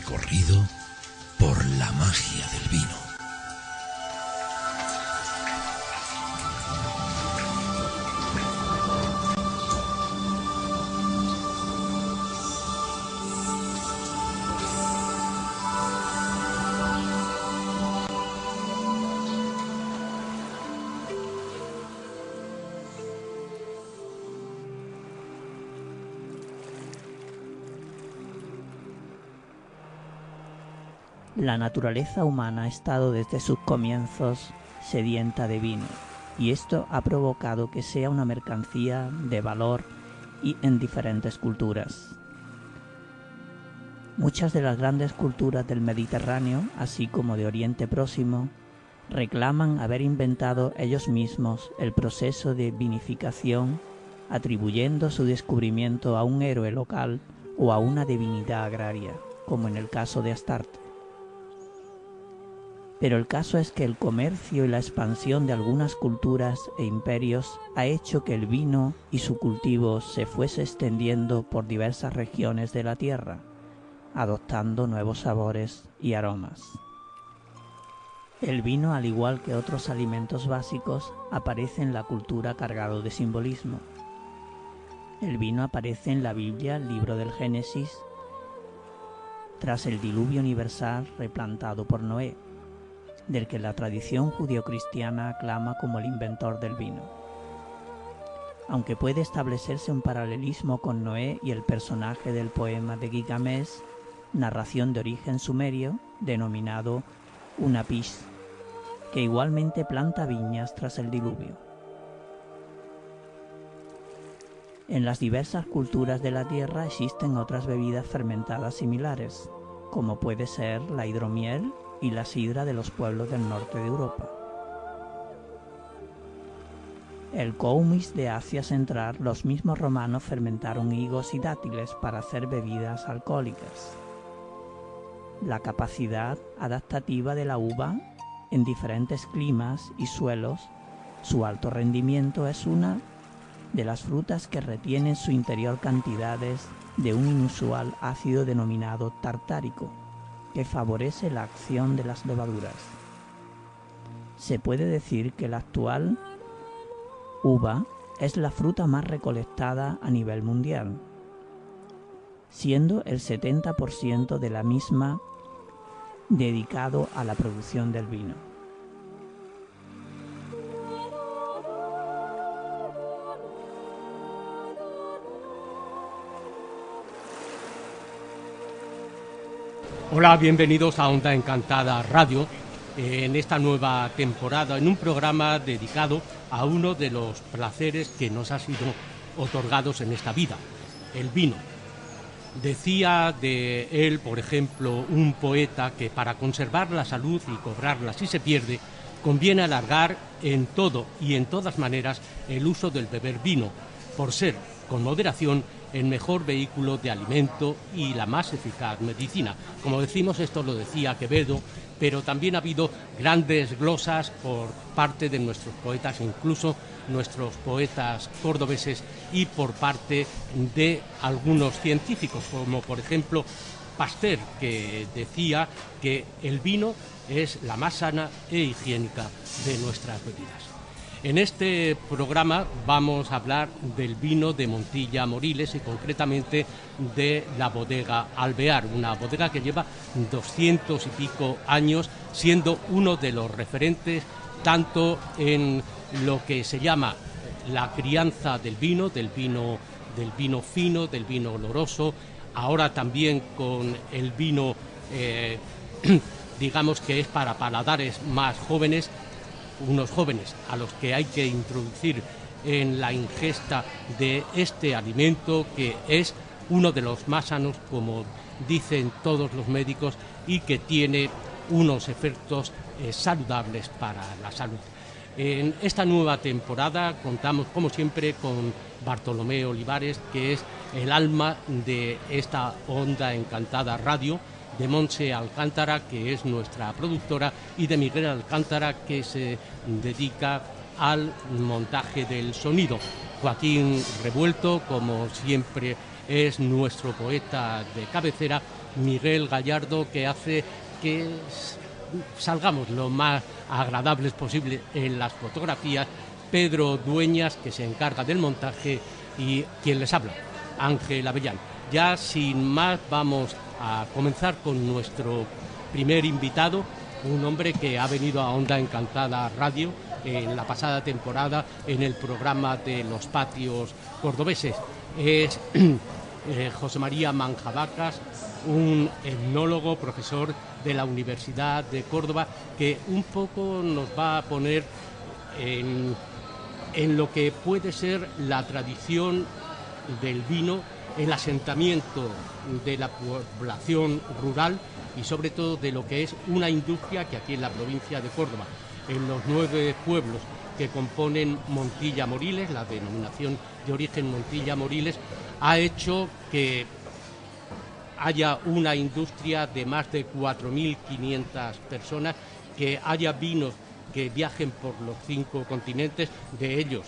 recorrido por la magia del vino. La naturaleza humana ha estado desde sus comienzos sedienta de vino, y esto ha provocado que sea una mercancía de valor y en diferentes culturas. Muchas de las grandes culturas del Mediterráneo, así como de Oriente Próximo, reclaman haber inventado ellos mismos el proceso de vinificación, atribuyendo su descubrimiento a un héroe local o a una divinidad agraria, como en el caso de Astarte. Pero el caso es que el comercio y la expansión de algunas culturas e imperios ha hecho que el vino y su cultivo se fuese extendiendo por diversas regiones de la tierra, adoptando nuevos sabores y aromas. El vino, al igual que otros alimentos básicos, aparece en la cultura cargado de simbolismo. El vino aparece en la Biblia, el libro del Génesis, tras el diluvio universal replantado por Noé, del que la tradición judio-cristiana aclama como el inventor del vino. Aunque puede establecerse un paralelismo con Noé y el personaje del poema de Gilgamesh, narración de origen sumerio, denominado Unapish, que igualmente planta viñas tras el diluvio. En las diversas culturas de la tierra existen otras bebidas fermentadas similares, como puede ser la hidromiel y la sidra de los pueblos del norte de Europa. El koumis de Asia Central, los mismos romanos fermentaron higos y dátiles para hacer bebidas alcohólicas. La capacidad adaptativa de la uva en diferentes climas y suelos, su alto rendimiento es una de las frutas que retiene en su interior cantidades de un inusual ácido denominado tartárico, que favorece la acción de las levaduras. Se puede decir que la actual uva es la fruta más recolectada a nivel mundial, siendo el 70% de la misma dedicado a la producción del vino. Hola, bienvenidos a Onda Encantada Radio, en esta nueva temporada, en un programa dedicado a uno de los placeres que nos ha sido otorgados en esta vida, el vino. Decía de él, por ejemplo, un poeta que para conservar la salud y cobrarla si se pierde, conviene alargar en todo y en todas maneras el uso del beber vino, por ser, con moderación, el mejor vehículo de alimento y la más eficaz medicina. Como decimos, esto lo decía Quevedo, pero también ha habido grandes glosas por parte de nuestros poetas, incluso nuestros poetas cordobeses, y por parte de algunos científicos, como por ejemplo Pasteur, que decía que el vino es la más sana e higiénica de nuestras bebidas. En este programa vamos a hablar del vino de Montilla Moriles y concretamente de la bodega Alvear, una bodega que lleva 200 y pico años siendo uno de los referentes tanto en lo que se llama la crianza del vino fino, del vino oloroso, ahora también con el vino digamos que es para paladares más jóvenes, unos jóvenes a los que hay que introducir en la ingesta de este alimento que es uno de los más sanos, como dicen todos los médicos, y que tiene unos efectos saludables para la salud. En esta nueva temporada contamos, como siempre, con Bartolomé Olivares, que es el alma de esta Onda Encantada Radio, de Montse Alcántara, que es nuestra productora, y de Miguel Alcántara, que se dedica al montaje del sonido. Joaquín Revuelto, como siempre, es nuestro poeta de cabecera, Miguel Gallardo, que hace que salgamos lo más agradables posible en las fotografías. Pedro Dueñas, que se encarga del montaje, y quien les habla, Ángel Avellán. Ya sin más vamos a comenzar con nuestro primer invitado, un hombre que ha venido a Onda Encantada Radio en la pasada temporada en el programa de los patios cordobeses. Es José María Manjabacas, un etnólogo, profesor de la Universidad de Córdoba, que un poco nos va a poner en lo que puede ser la tradición del vino, el asentamiento de la población rural y sobre todo de lo que es una industria que aquí en la provincia de Córdoba, en los 9 pueblos que componen Montilla Moriles, la denominación de origen Montilla Moriles, ha hecho que haya una industria de más de 4.500 personas, que haya vinos que viajen por los 5 continentes, de ellos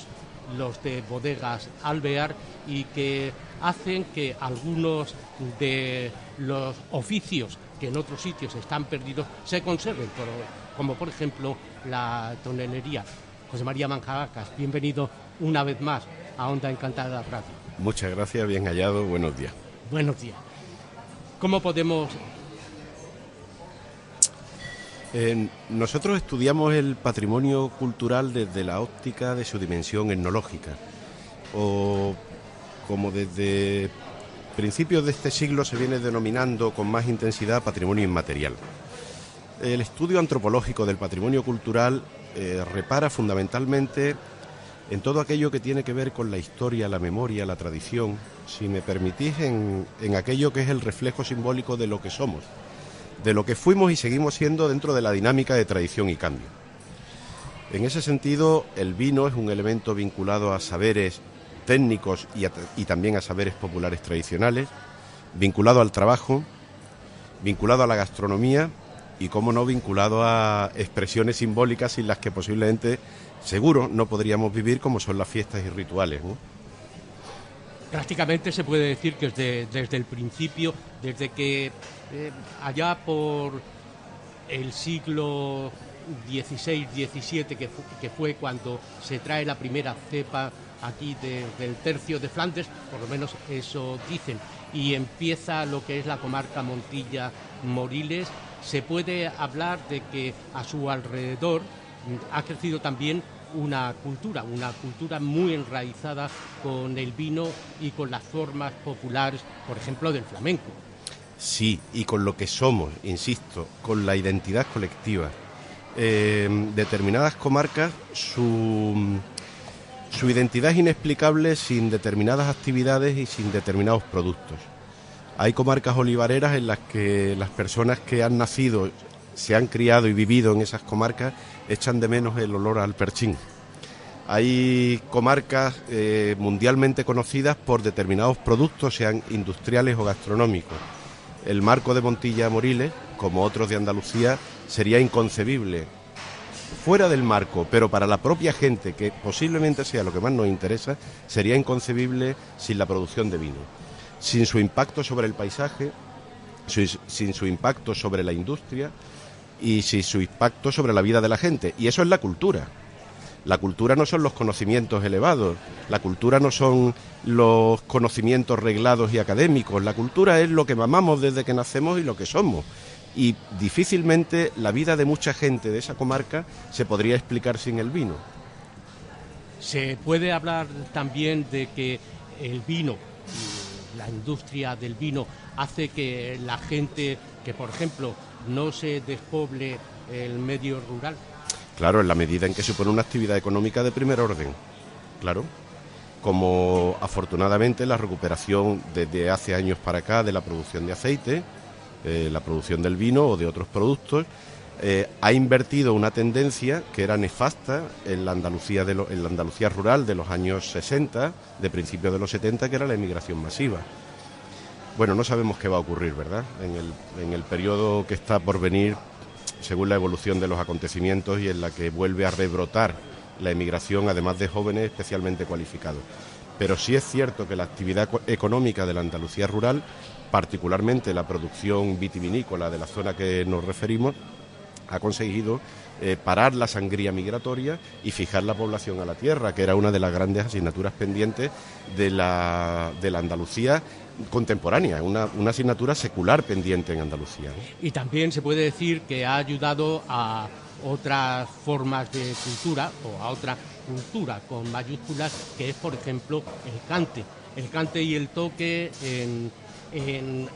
los de bodegas Alvear, y que hacen que algunos de los oficios que en otros sitios están perdidos se conserven, como por ejemplo la tonelería. José María Manjabacas, bienvenido una vez más a Onda Encantada Radio. Muchas gracias, bien hallado, buenos días. Buenos días. ¿Cómo podemos...? Nosotros estudiamos el patrimonio cultural desde la óptica de su dimensión etnológica, o como desde principios de este siglo se viene denominando con más intensidad patrimonio inmaterial. El estudio antropológico del patrimonio cultural repara fundamentalmente en todo aquello que tiene que ver con la historia, la memoria, la tradición, si me permitís, en aquello que es el reflejo simbólico de lo que somos, de lo que fuimos y seguimos siendo dentro de la dinámica de tradición y cambio. En ese sentido, el vino es un elemento vinculado a saberes técnicos y también a saberes populares tradicionales, vinculado al trabajo, vinculado a la gastronomía y, cómo no, vinculado a expresiones simbólicas sin las que posiblemente, seguro, no podríamos vivir, como son las fiestas y rituales, ¿no? Prácticamente se puede decir que desde el principio, desde que allá por el siglo XVI-XVII, que fue cuando se trae la primera cepa aquí del tercio de Flandes, por lo menos eso dicen, y empieza lo que es la comarca Montilla Moriles, se puede hablar de que a su alrededor ha crecido también una cultura muy enraizada con el vino y con las formas populares, por ejemplo, del flamenco. Sí, y con lo que somos, insisto, con la identidad colectiva. Determinadas comarcas, su identidad es inexplicable sin determinadas actividades y sin determinados productos. Hay comarcas olivareras en las que las personas que han nacido, se han criado y vivido en esas comarcas, echan de menos el olor al perchín. Hay comarcas mundialmente conocidas por determinados productos, sean industriales o gastronómicos. El marco de Montilla Moriles, como otros de Andalucía, sería inconcebible fuera del marco, pero para la propia gente, que posiblemente sea lo que más nos interesa, sería inconcebible sin la producción de vino, sin su impacto sobre el paisaje, sin su impacto sobre la industria y sin su impacto sobre la vida de la gente. Y eso es la cultura. La cultura no son los conocimientos elevados, la cultura no son los conocimientos reglados y académicos, la cultura es lo que mamamos desde que nacemos y lo que somos. Y difícilmente la vida de mucha gente de esa comarca se podría explicar sin el vino. Se puede hablar también de que el vino, la industria del vino, hace que la gente, que por ejemplo no se despoble el medio rural. Claro, en la medida en que supone una actividad económica de primer orden, claro. Como afortunadamente la recuperación desde hace años para acá de la producción de aceite, la producción del vino o de otros productos, ha invertido una tendencia que era nefasta en la Andalucía en la Andalucía rural de los años 60, de principios de los 70, que era la emigración masiva. Bueno, no sabemos qué va a ocurrir, ¿verdad? En el periodo que está por venir, según la evolución de los acontecimientos, y en la que vuelve a rebrotar la emigración, además de jóvenes especialmente cualificados. pero sí es cierto que la actividad económica de la Andalucía rural, particularmente la producción vitivinícola de la zona que nos referimos, ha conseguido parar la sangría migratoria y fijar la población a la tierra, que era una de las grandes asignaturas pendientes de la Andalucía contemporánea, una asignatura secular pendiente en Andalucía, ¿no? Y también se puede decir que ha ayudado a otras formas de cultura o a otra cultura con mayúsculas, que es, por ejemplo, el cante. El cante y el toque en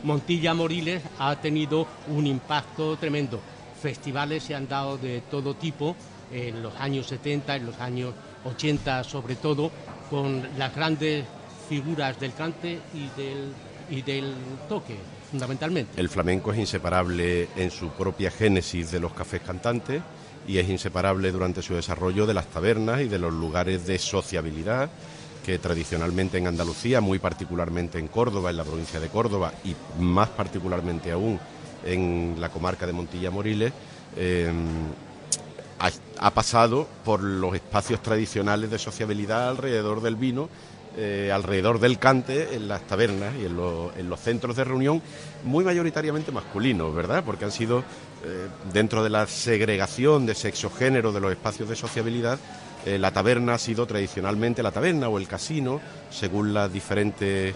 Montilla Moriles ha tenido un impacto tremendo. Festivales se han dado de todo tipo en los años 70, en los años 80 sobre todo, con las grandes figuras del cante y del toque, fundamentalmente. El flamenco es inseparable en su propia génesis de los cafés cantantes y es inseparable durante su desarrollo de las tabernas y de los lugares de sociabilidad que tradicionalmente en Andalucía, muy particularmente en Córdoba, en la provincia de Córdoba y más particularmente aún en la comarca de Montilla Moriles, ha pasado por los espacios tradicionales de sociabilidad alrededor del vino, alrededor del cante, en las tabernas y en los centros de reunión, muy mayoritariamente masculinos, ¿verdad? Porque han sido, dentro de la segregación de sexo-género de los espacios de sociabilidad, la taberna ha sido tradicionalmente, la taberna o el casino, según las diferentes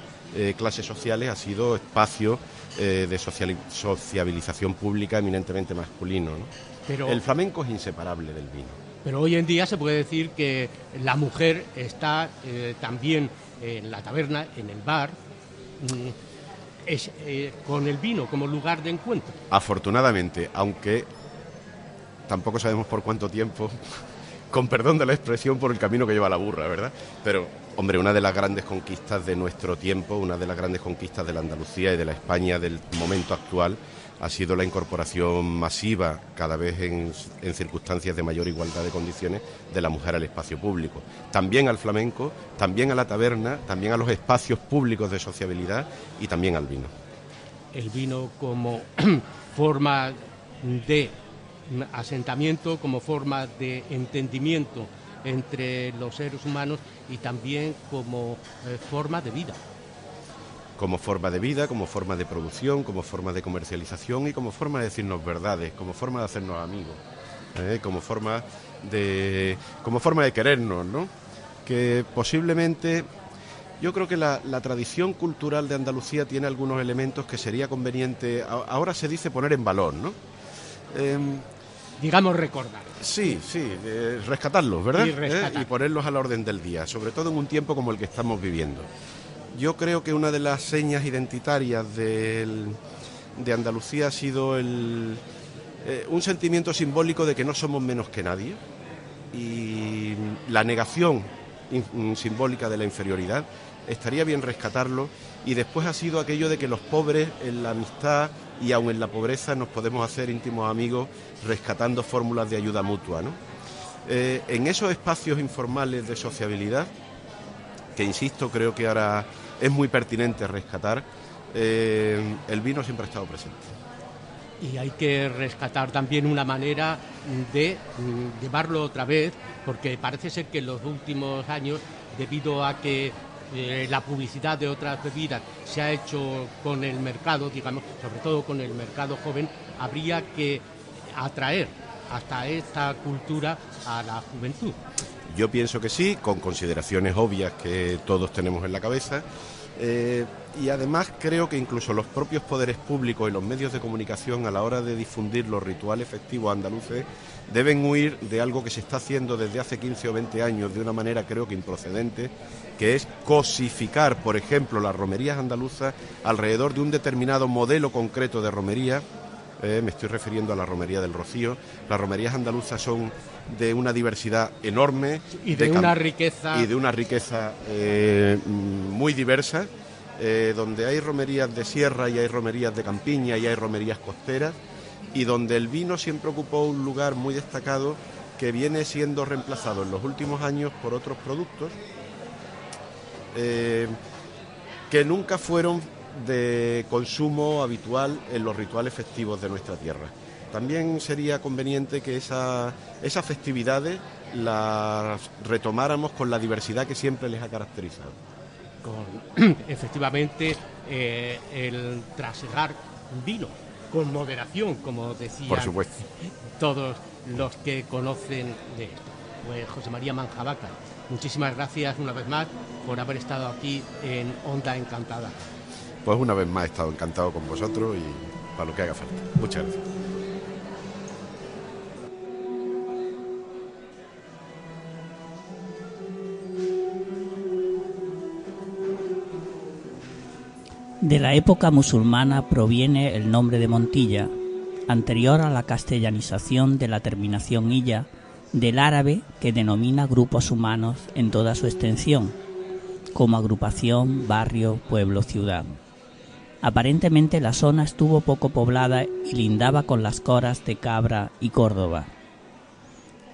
clases sociales, ha sido espacio de sociabilización pública eminentemente masculino, ¿no? Pero el flamenco es inseparable del vino. Pero hoy en día se puede decir que la mujer está también en la taberna, en el bar, con el vino como lugar de encuentro. Afortunadamente, aunque tampoco sabemos por cuánto tiempo, con perdón de la expresión, por el camino que lleva la burra, ¿verdad? Pero, hombre, una de las grandes conquistas de nuestro tiempo, una de las grandes conquistas de la Andalucía y de la España del momento actual, ha sido la incorporación masiva, cada vez en circunstancias de mayor igualdad de condiciones, de la mujer al espacio público. También al flamenco, también a la taberna, también a los espacios públicos de sociabilidad y también al vino. El vino como forma de asentamiento, como forma de entendimiento entre los seres humanos y también como forma de vida. Como forma de vida, como forma de producción, como forma de comercialización y como forma de decirnos verdades, como forma de hacernos amigos, como forma de querernos, ¿no? Que posiblemente, yo creo que la tradición cultural de Andalucía tiene algunos elementos que sería conveniente, ahora se dice poner en valor, ¿no? Digamos recordar. Sí, rescatarlos, ¿verdad? Y ponerlos a la orden del día, sobre todo en un tiempo como el que estamos viviendo. Yo creo que una de las señas identitarias de Andalucía ha sido un sentimiento simbólico de que no somos menos que nadie y la negación simbólica de la inferioridad, estaría bien rescatarlo, y después ha sido aquello de que los pobres en la amistad y aun en la pobreza nos podemos hacer íntimos amigos rescatando fórmulas de ayuda mutua, ¿no? En esos espacios informales de sociabilidad, que insisto, creo que ahora es muy pertinente rescatar, el vino siempre ha estado presente. Y hay que rescatar también una manera de llevarlo otra vez, porque parece ser que en los últimos años, debido a que la publicidad de otras bebidas se ha hecho con el mercado, digamos, sobre todo con el mercado joven, habría que atraer hasta esta cultura a la juventud. Yo pienso que sí, con consideraciones obvias que todos tenemos en la cabeza, y además creo que incluso los propios poderes públicos y los medios de comunicación, a la hora de difundir los rituales festivos andaluces, deben huir de algo que se está haciendo desde hace 15 o 20 años de una manera creo que improcedente, que es cosificar, por ejemplo, las romerías andaluzas alrededor de un determinado modelo concreto de romería. Me estoy refiriendo a la romería del Rocío. Las romerías andaluzas son de una diversidad enorme y de una riqueza muy diversa, donde hay romerías de sierra y hay romerías de campiña y hay romerías costeras, y donde el vino siempre ocupó un lugar muy destacado, que viene siendo reemplazado en los últimos años por otros productos que nunca fueron de consumo habitual en los rituales festivos de nuestra tierra. También sería conveniente que esas festividades las retomáramos con la diversidad que siempre les ha caracterizado. Efectivamente, el trasegar vino con moderación, como decían por supuesto todos los que conocen de esto. Pues José María Manjabaca, muchísimas gracias una vez más por haber estado aquí en Onda Encantada. Pues una vez más he estado encantado con vosotros y para lo que haga falta. Muchas gracias. De la época musulmana proviene el nombre de Montilla, anterior a la castellanización de la terminación illa, del árabe que denomina grupos humanos en toda su extensión, como agrupación, barrio, pueblo, ciudad. Aparentemente la zona estuvo poco poblada y lindaba con las coras de Cabra y Córdoba.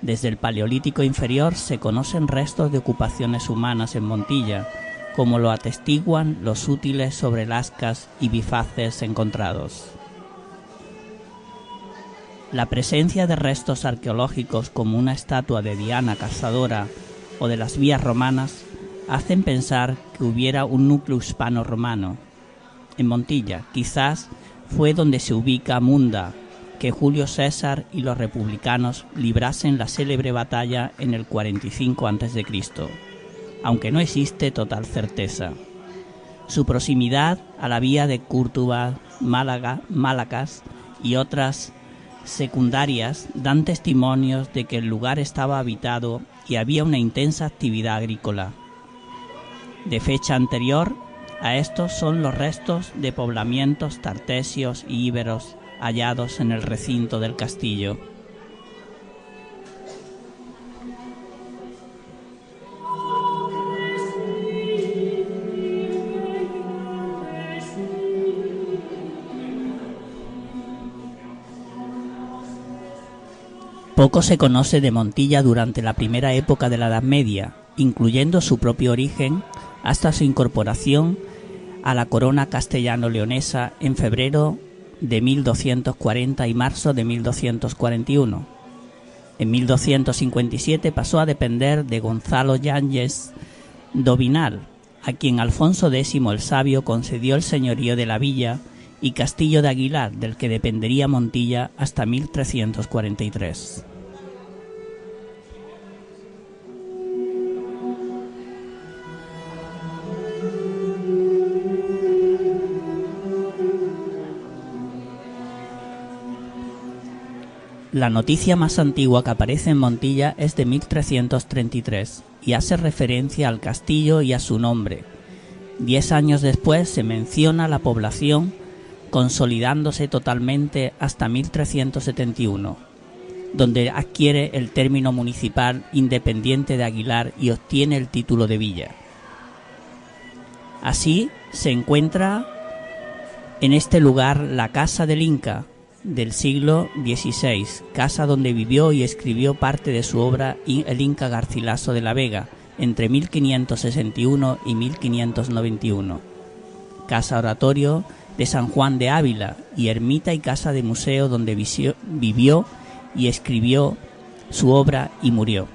Desde el Paleolítico inferior se conocen restos de ocupaciones humanas en Montilla, como lo atestiguan los útiles sobre lascas y bifaces encontrados. La presencia de restos arqueológicos como una estatua de Diana cazadora o de las vías romanas hacen pensar que hubiera un núcleo hispano-romano. En Montilla, quizás, fue donde se ubica Munda, que Julio César y los republicanos librasen la célebre batalla en el 45 a.C., aunque no existe total certeza. Su proximidad a la vía de Córdoba, Málagas y otras secundarias dan testimonios de que el lugar estaba habitado y había una intensa actividad agrícola. De fecha anterior a estos son los restos de poblamientos tartesios y íberos hallados en el recinto del castillo. Poco se conoce de Montilla durante la primera época de la Edad Media, incluyendo su propio origen hasta su incorporación a la corona castellano-leonesa en febrero de 1240 y marzo de 1241. En 1257 pasó a depender de Gonzalo Yáñez d'Ovinal, a quien Alfonso X el Sabio concedió el señorío de la villa y Castillo de Aguilar, del que dependería Montilla hasta 1343. La noticia más antigua que aparece en Montilla es de 1333 y hace referencia al castillo y a su nombre. 10 años después se menciona la población, consolidándose totalmente hasta 1371, donde adquiere el término municipal independiente de Aguilar y obtiene el título de villa. Así se encuentra en este lugar la Casa del Inca, del siglo XVI, casa donde vivió y escribió parte de su obra el Inca Garcilaso de la Vega, entre 1561 y 1591. Casa oratorio de San Juan de Ávila y ermita y casa de museo donde vivió y escribió su obra y murió.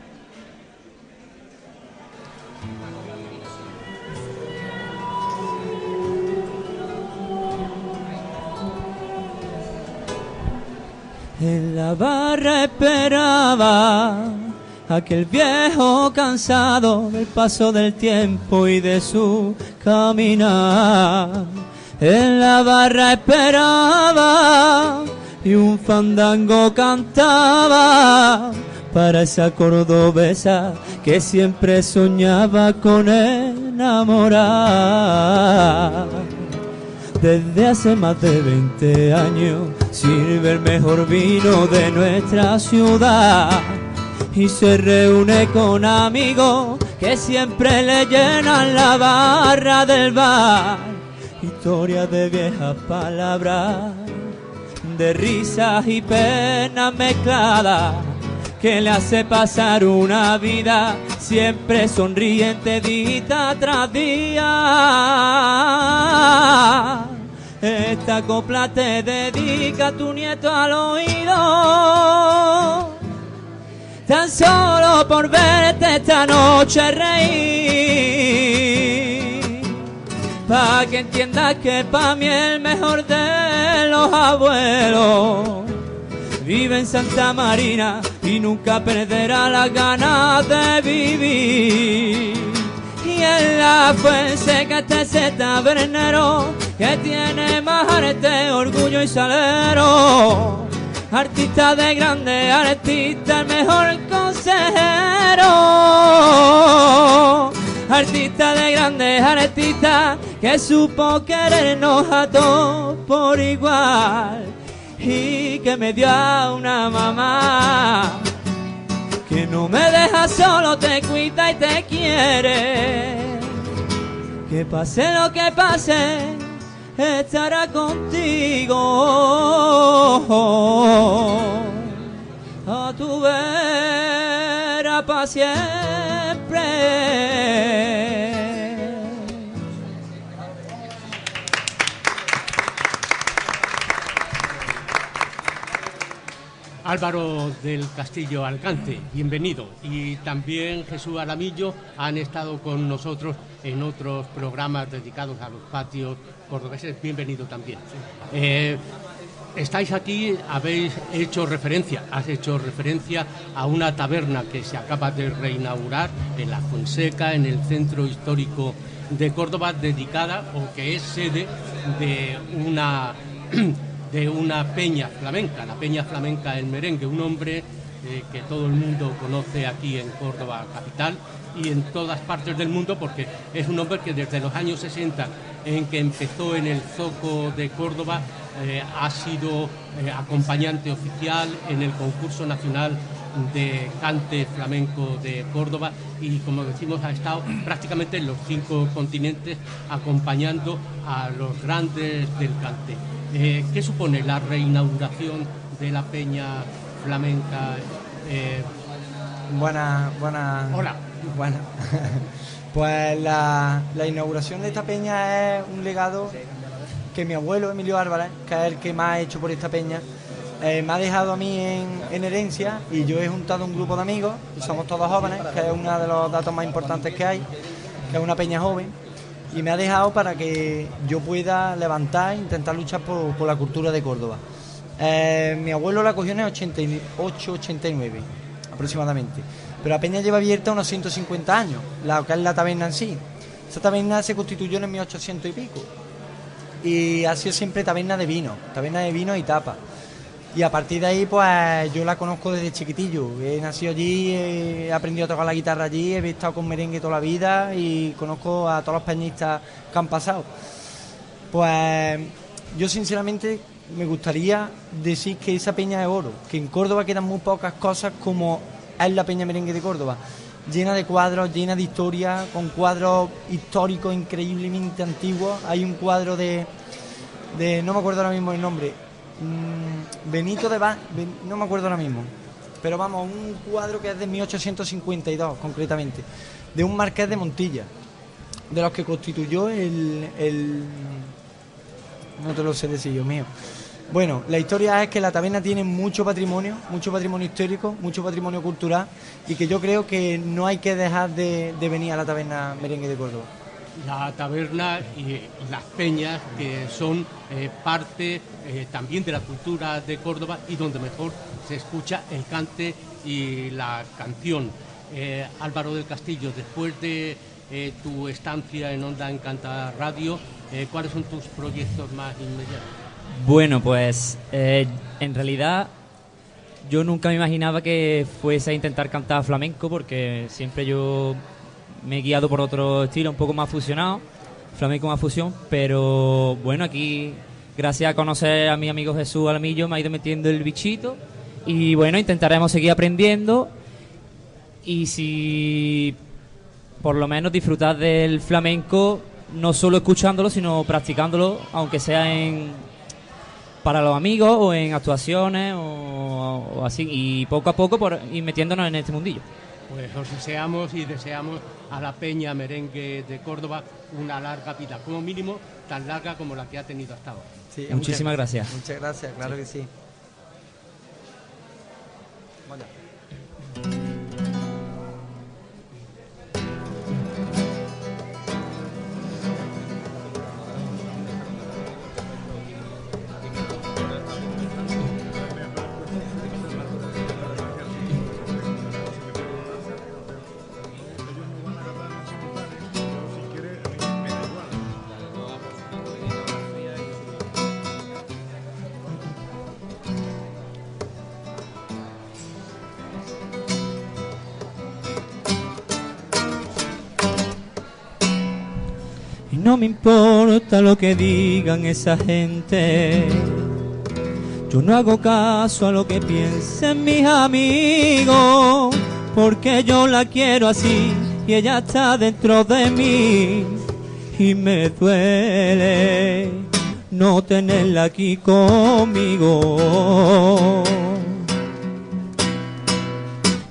En la barra esperaba aquel viejo cansado del paso del tiempo y de su caminar. En la barra esperaba y un fandango cantaba para esa cordobesa que siempre soñaba con enamorar. Desde hace más de 20 años sirve el mejor vino de nuestra ciudad y se reúne con amigos que siempre le llenan la barra del bar. Historias de viejas palabras, de risas y penas mezcladas, que le hace pasar una vida siempre sonriente día tras día. Esta copla te dedica a tu nieto al oído tan solo por verte esta noche reír, pa' que entiendas que pa' mí el mejor de los abuelos vive en Santa Marina y nunca perderá las ganas de vivir. Y en la Fuenseca está ese tabernero que tiene más arte, orgullo y salero. Artista de grande, artista el mejor consejero. Artista de grande, artista que supo querernos a todos por igual. Y que me dio a una mamá que no me deja solo, te cuida y te quiere. Que pase lo que pase, estará contigo a tu vera pa' siempre. Álvaro del Castillo Alcante, bienvenido. Y también Jesús Aramillo han estado con nosotros en otros programas dedicados a los patios cordobeses. Bienvenido también. Estáis aquí, has hecho referencia a una taberna que se acaba de reinaugurar en la Fuenseca, en el centro histórico de Córdoba, dedicada o que es sede de una peña flamenca, la Peña Flamenca El Merengue, un hombre que todo el mundo conoce aquí en Córdoba capital y en todas partes del mundo, porque es un hombre que desde los años 60, en que empezó en el Zoco de Córdoba, ha sido acompañante oficial en el concurso nacional de cante flamenco de Córdoba y, como decimos, ha estado prácticamente en los 5 continentes acompañando a los grandes del cante. ¿Qué supone la reinauguración de la Peña Flamenca? Buenas. Hola. Buenas. Pues la inauguración de esta peña es un legado que mi abuelo Emilio Álvarez, que es el que más ha hecho por esta peña, me ha dejado a mí en herencia, y yo he juntado un grupo de amigos, y somos todos jóvenes, que es uno de los datos más importantes que hay, que es una peña joven, y me ha dejado para que yo pueda levantar e intentar luchar por la cultura de Córdoba. Mi abuelo la cogió en el 88-89 aproximadamente, pero la peña lleva abierta unos 150 años, que es la taberna en sí. Esa taberna se constituyó en el 1800 y pico, y ha sido siempre taberna de vino y tapa. Y a partir de ahí, pues yo la conozco desde chiquitillo. He nacido allí, he aprendido a tocar la guitarra allí, he estado con merengue toda la vida y conozco a todos los peñistas que han pasado. Pues yo sinceramente me gustaría decir que esa peña es oro, que en Córdoba quedan muy pocas cosas como es la Peña Merengue de Córdoba, llena de cuadros, llena de historia, con cuadros históricos increíblemente antiguos. Hay un cuadro de no me acuerdo ahora mismo el nombre, Benito de no me acuerdo ahora mismo, pero vamos, un cuadro que es de 1852 concretamente, de un marqués de Montilla, de los que constituyó el no te lo sé decir, Dios mío. Bueno, la historia es que la taberna tiene mucho patrimonio histórico, mucho patrimonio cultural, y que yo creo que no hay que dejar de venir a la taberna Merengue de Córdoba. La taberna y las peñas, que son parte también de la cultura de Córdoba y donde mejor se escucha el cante y la canción. Álvaro del Castillo, después de tu estancia en Onda Encantada Radio, ¿cuáles son tus proyectos más inmediatos? Bueno, pues en realidad yo nunca me imaginaba que fuese a intentar cantar flamenco, porque siempre yo me he guiado por otro estilo un poco más fusionado, flamenco más fusión, pero bueno, aquí gracias a conocer a mi amigo Jesús Aramillo me ha ido metiendo el bichito, y bueno, intentaremos seguir aprendiendo, y si por lo menos disfrutar del flamenco, no solo escuchándolo, sino practicándolo, aunque sea para los amigos o en actuaciones o así, y poco a poco ir metiéndonos en este mundillo. Pues os deseamos y deseamos a la Peña Merengue de Córdoba una larga vida, como mínimo tan larga como la que ha tenido hasta ahora. Sí, muchísimas gracias. Muchas gracias, claro que sí. Bueno. no me importa lo que digan esa gente. Yo no hago caso a lo que piensen mis amigos, porque yo la quiero así y ella está dentro de mí. Y me duele no tenerla aquí conmigo.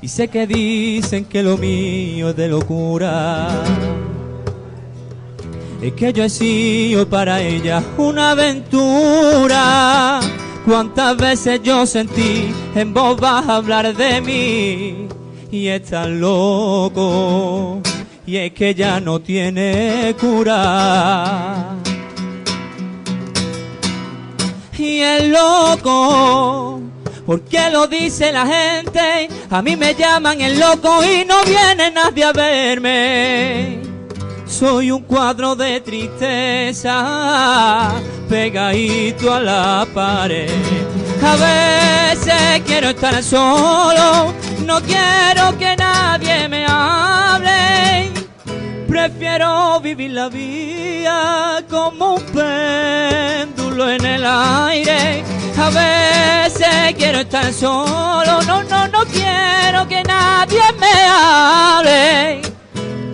Y sé que dicen que lo mío es de locura, es que yo he sido para ella una aventura. Cuántas veces yo sentí en voz baja hablar de mí y está loco, y es que ya no tiene cura. Y es loco, porque lo dice la gente, a mí me llaman el loco y no viene nadie a verme. Soy un cuadro de tristeza pegadito a la pared. A veces quiero estar solo, no quiero que nadie me hable. Prefiero vivir la vida como un péndulo en el aire. A veces quiero estar solo, no quiero que nadie me hable.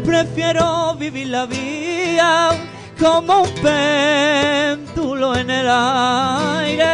Prefiero vivir la vida como un péndulo en el aire.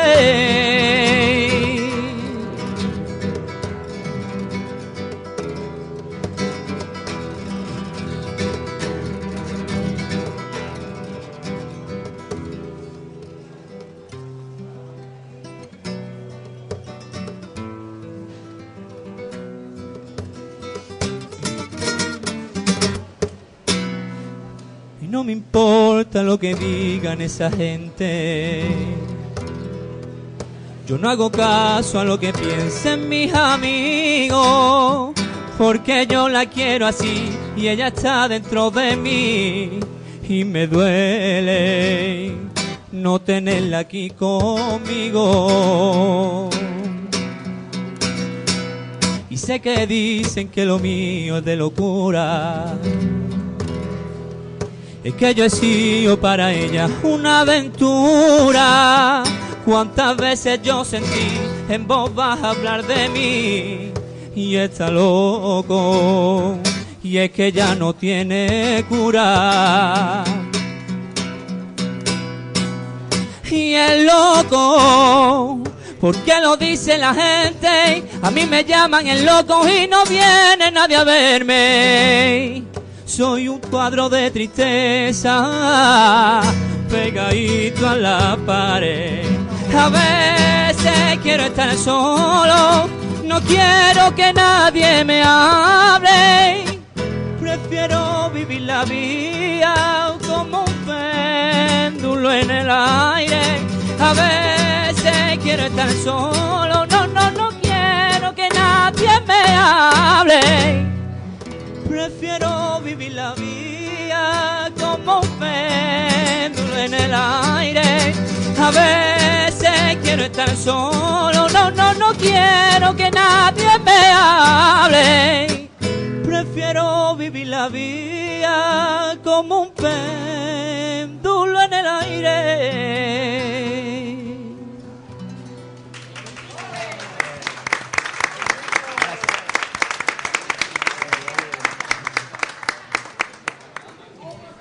No me importa lo que digan esa gente. Yo no hago caso a lo que piensen mis amigos, porque yo la quiero así y ella está dentro de mí. Y me duele no tenerla aquí conmigo. Y sé que dicen que lo mío es de locura, es que yo he sido para ella una aventura. Cuántas veces yo sentí en voz baja hablar de mí y está loco, y es que ya no tiene cura. Y es loco, porque lo dice la gente, a mí me llaman el loco y no viene nadie a verme. Soy un cuadro de tristeza pegadito a la pared. A veces quiero estar solo, no quiero que nadie me hable. Prefiero vivir la vida como un péndulo en el aire. A veces quiero estar solo, no quiero que nadie me hable. Prefiero vivir la vida como un péndulo en el aire. A veces quiero estar solo, no quiero que nadie me hable. Prefiero vivir la vida como un péndulo en el aire.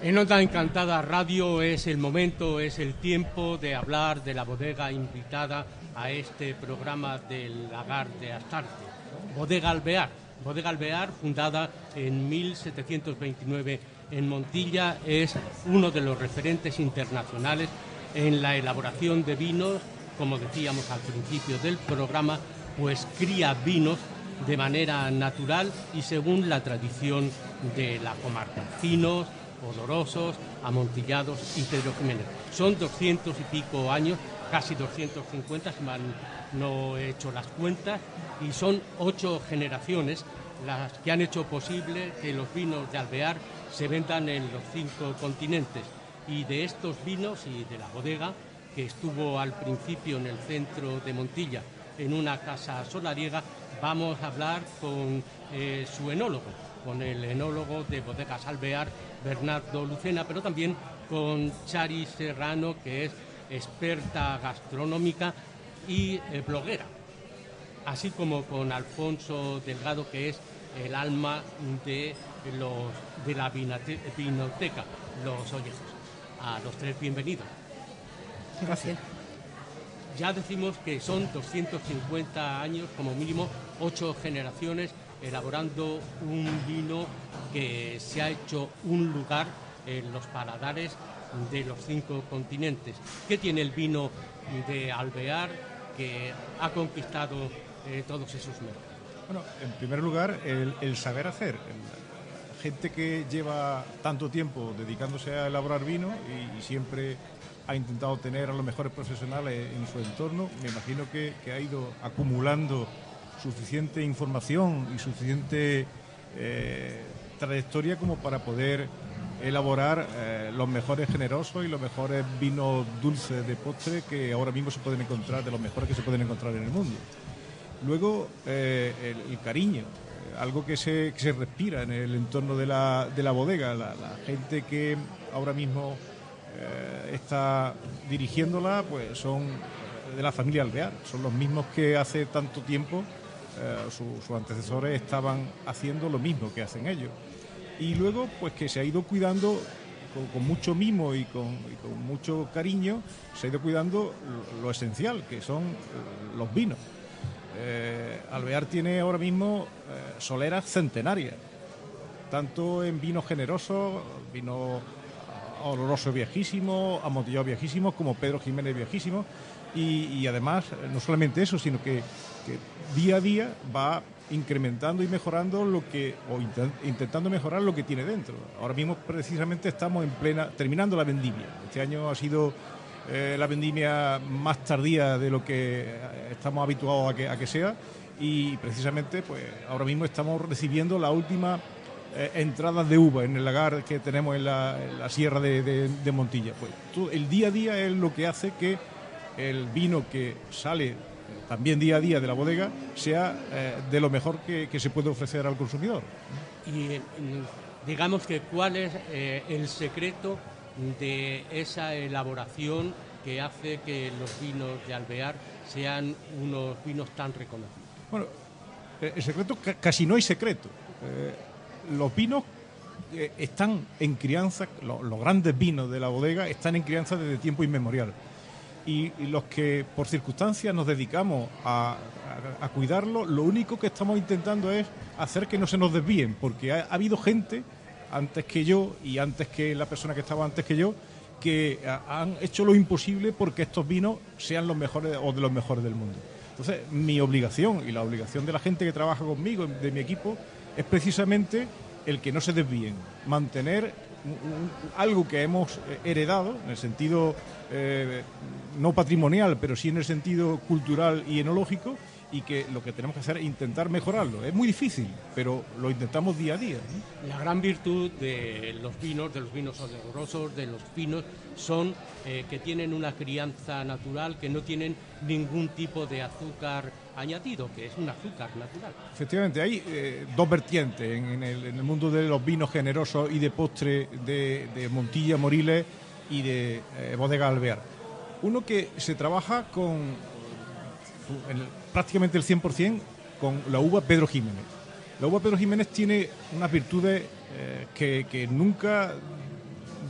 En Onda Encantada Radio es el momento, es el tiempo de hablar de la bodega invitada a este programa del Lagar de Astarte. Bodega Alvear. Bodega Alvear, fundada en 1729 en Montilla, es uno de los referentes internacionales en la elaboración de vinos. Como decíamos al principio del programa, pues cría vinos de manera natural y según la tradición de la comarca. Finos, olorosos, amontillados y Pedro Jiménez. Son 200 y pico años, casi 250, si mal no he hecho las cuentas, y son 8 generaciones las que han hecho posible que los vinos de Alvear se vendan en los 5 continentes. Y de estos vinos y de la bodega, que estuvo al principio en el centro de Montilla, en una casa solariega, vamos a hablar con su enólogo, con el enólogo de Bodegas Alvear, Bernardo Lucena, pero también con Chari Serrano, que es experta gastronómica y bloguera, así como con Alfonso Delgado, que es el alma de la vinoteca Los Ollejos. A los tres, bienvenidos. Gracias. Ya decimos que son 250 años, como mínimo 8 generaciones, elaborando un vino que se ha hecho un lugar en los paladares de los 5 continentes. ¿Qué tiene el vino de Alvear que ha conquistado todos esos mercados? Bueno, en primer lugar, el saber hacer. La gente que lleva tanto tiempo dedicándose a elaborar vino y siempre ha intentado tener a los mejores profesionales en su entorno, me imagino que ha ido acumulando suficiente información y suficiente trayectoria como para poder elaborar los mejores generosos y los mejores vinos dulces de postre que ahora mismo se pueden encontrar, de los mejores que se pueden encontrar en el mundo. Luego, el cariño, algo que se respira en el entorno de la bodega. La gente que ahora mismo está dirigiéndola, pues son de la familia Alvear, son los mismos que hace tanto tiempo sus antecesores estaban haciendo lo mismo que hacen ellos. Y luego, pues que se ha ido cuidando con mucho mimo y con mucho cariño, se ha ido cuidando lo esencial, que son los vinos. Alvear tiene ahora mismo soleras centenarias, tanto en vinos generosos, vinos olorosos viejísimos, amontillados viejísimos, como Pedro Jiménez viejísimos, y además no solamente eso, sino que día a día va incrementando y mejorando intentando mejorar lo que tiene dentro. Ahora mismo precisamente estamos terminando la vendimia. Este año ha sido la vendimia más tardía de lo que estamos habituados a que sea, y precisamente pues ahora mismo estamos recibiendo la última entradas de uva en el lagar que tenemos en la sierra de Montilla. Pues el día a día es lo que hace que el vino que sale también día a día de la bodega sea de lo mejor que se puede ofrecer al consumidor. Y digamos que cuál es el secreto de esa elaboración que hace que los vinos de Alvear sean unos vinos tan reconocidos. Bueno, el secreto, casi no hay secreto. Los vinos están en crianza, los grandes vinos de la bodega están en crianza desde tiempo inmemorial. Y los que por circunstancias nos dedicamos a cuidarlo, lo único que estamos intentando es hacer que no se nos desvíen, porque ha habido gente antes que yo y antes que la persona que estaba antes que yo, que han hecho lo imposible porque estos vinos sean los mejores o de los mejores del mundo. Entonces, mi obligación y la obligación de la gente que trabaja conmigo, de mi equipo, es precisamente el que no se desvíen, mantener algo que hemos heredado, en el sentido no patrimonial, pero sí en el sentido cultural y enológico, y que lo que tenemos que hacer es intentar mejorarlo. Es muy difícil, pero lo intentamos día a día, ¿no? La gran virtud de los vinos olorosos, de los vinos, son que tienen una crianza natural, que no tienen ningún tipo de azúcar añadido, que es un azúcar natural. Efectivamente, hay dos vertientes en el mundo de los vinos generosos y de postre de Montilla, Moriles y de Bodega Alvear. Uno que se trabaja prácticamente el 100% con la uva Pedro Jiménez. La uva Pedro Jiménez tiene unas virtudes que nunca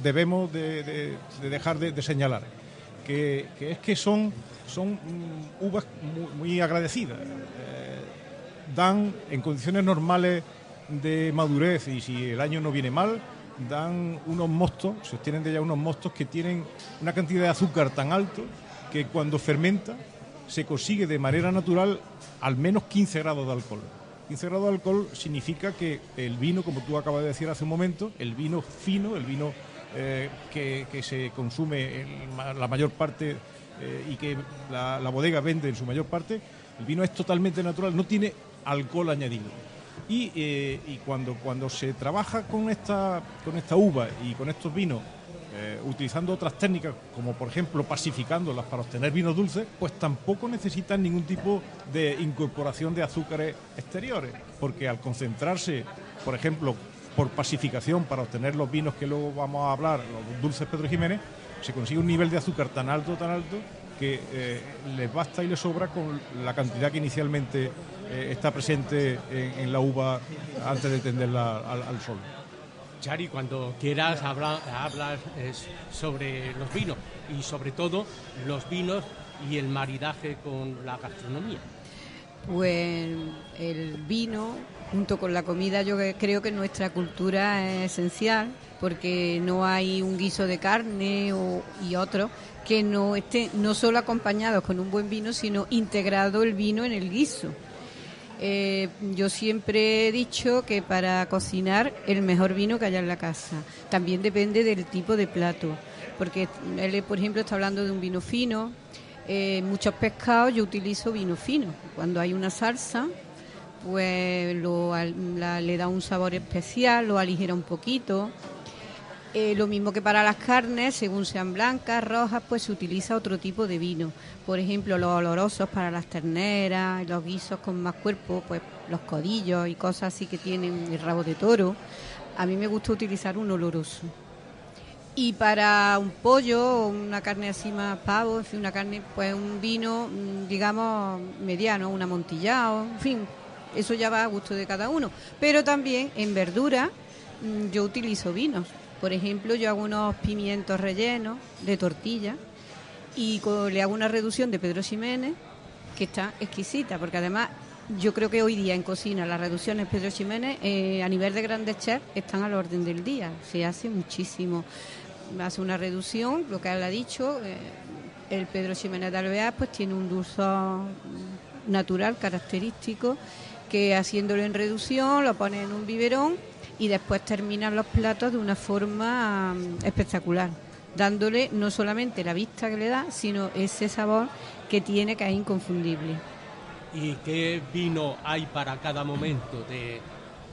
debemos de dejar de señalar, que es que son uvas muy agradecidas. Dan en condiciones normales de madurez, y si el año no viene mal, dan unos mostos, se obtienen de ella unos mostos que tienen una cantidad de azúcar tan alto que cuando fermenta se consigue de manera natural al menos 15 grados de alcohol. 15 grados de alcohol significa que el vino, como tú acabas de decir hace un momento, el vino fino, el vino que se consume en la mayor parte y que la bodega vende en su mayor parte, el vino es totalmente natural, no tiene alcohol añadido. Y cuando se trabaja con esta uva y con estos vinos, utilizando otras técnicas, como por ejemplo pasificándolas para obtener vinos dulces, pues tampoco necesitan ningún tipo de incorporación de azúcares exteriores, porque al concentrarse, por ejemplo, por pacificación, para obtener los vinos que luego vamos a hablar, los dulces Pedro Ximénez, se consigue un nivel de azúcar tan alto, que les basta y les sobra con la cantidad que inicialmente está presente en la uva antes de tenderla al sol. Chari, cuando quieras hablas sobre los vinos y sobre todo los vinos y el maridaje con la gastronomía. Pues el vino, junto con la comida, yo creo que en nuestra cultura es esencial, porque no hay un guiso de carne y otro que no esté no solo acompañados con un buen vino, sino integrado el vino en el guiso. Yo siempre he dicho que para cocinar el mejor vino que haya en la casa. También depende del tipo de plato, porque él, por ejemplo, está hablando de un vino fino. Muchos pescados yo utilizo vino fino. Cuando hay una salsa, pues le da un sabor especial, lo aligera un poquito. Lo mismo que para las carnes, según sean blancas, rojas, pues se utiliza otro tipo de vino. Por ejemplo, los olorosos para las terneras, los guisos con más cuerpo, pues los codillos y cosas así que tienen el rabo de toro. A mí me gusta utilizar un oloroso. Y para un pollo, una carne así más pavo, en fin, una carne, pues un vino, digamos, mediano, un amontillado, en fin, eso ya va a gusto de cada uno. Pero también en verdura yo utilizo vinos. Por ejemplo, yo hago unos pimientos rellenos de tortilla y le hago una reducción de Pedro Ximénez que está exquisita, porque además yo creo que hoy día en cocina las reducciones Pedro Ximénez a nivel de grandes chefs están al orden del día, se hace muchísimo. Hace una reducción, lo que él ha dicho, el Pedro Ximénez de Alvear pues tiene un dulzor natural característico que haciéndolo en reducción lo pone en un biberón y después terminan los platos de una forma espectacular, dándole no solamente la vista que le da, sino ese sabor que tiene, que es inconfundible. ¿Y qué vino hay para cada momento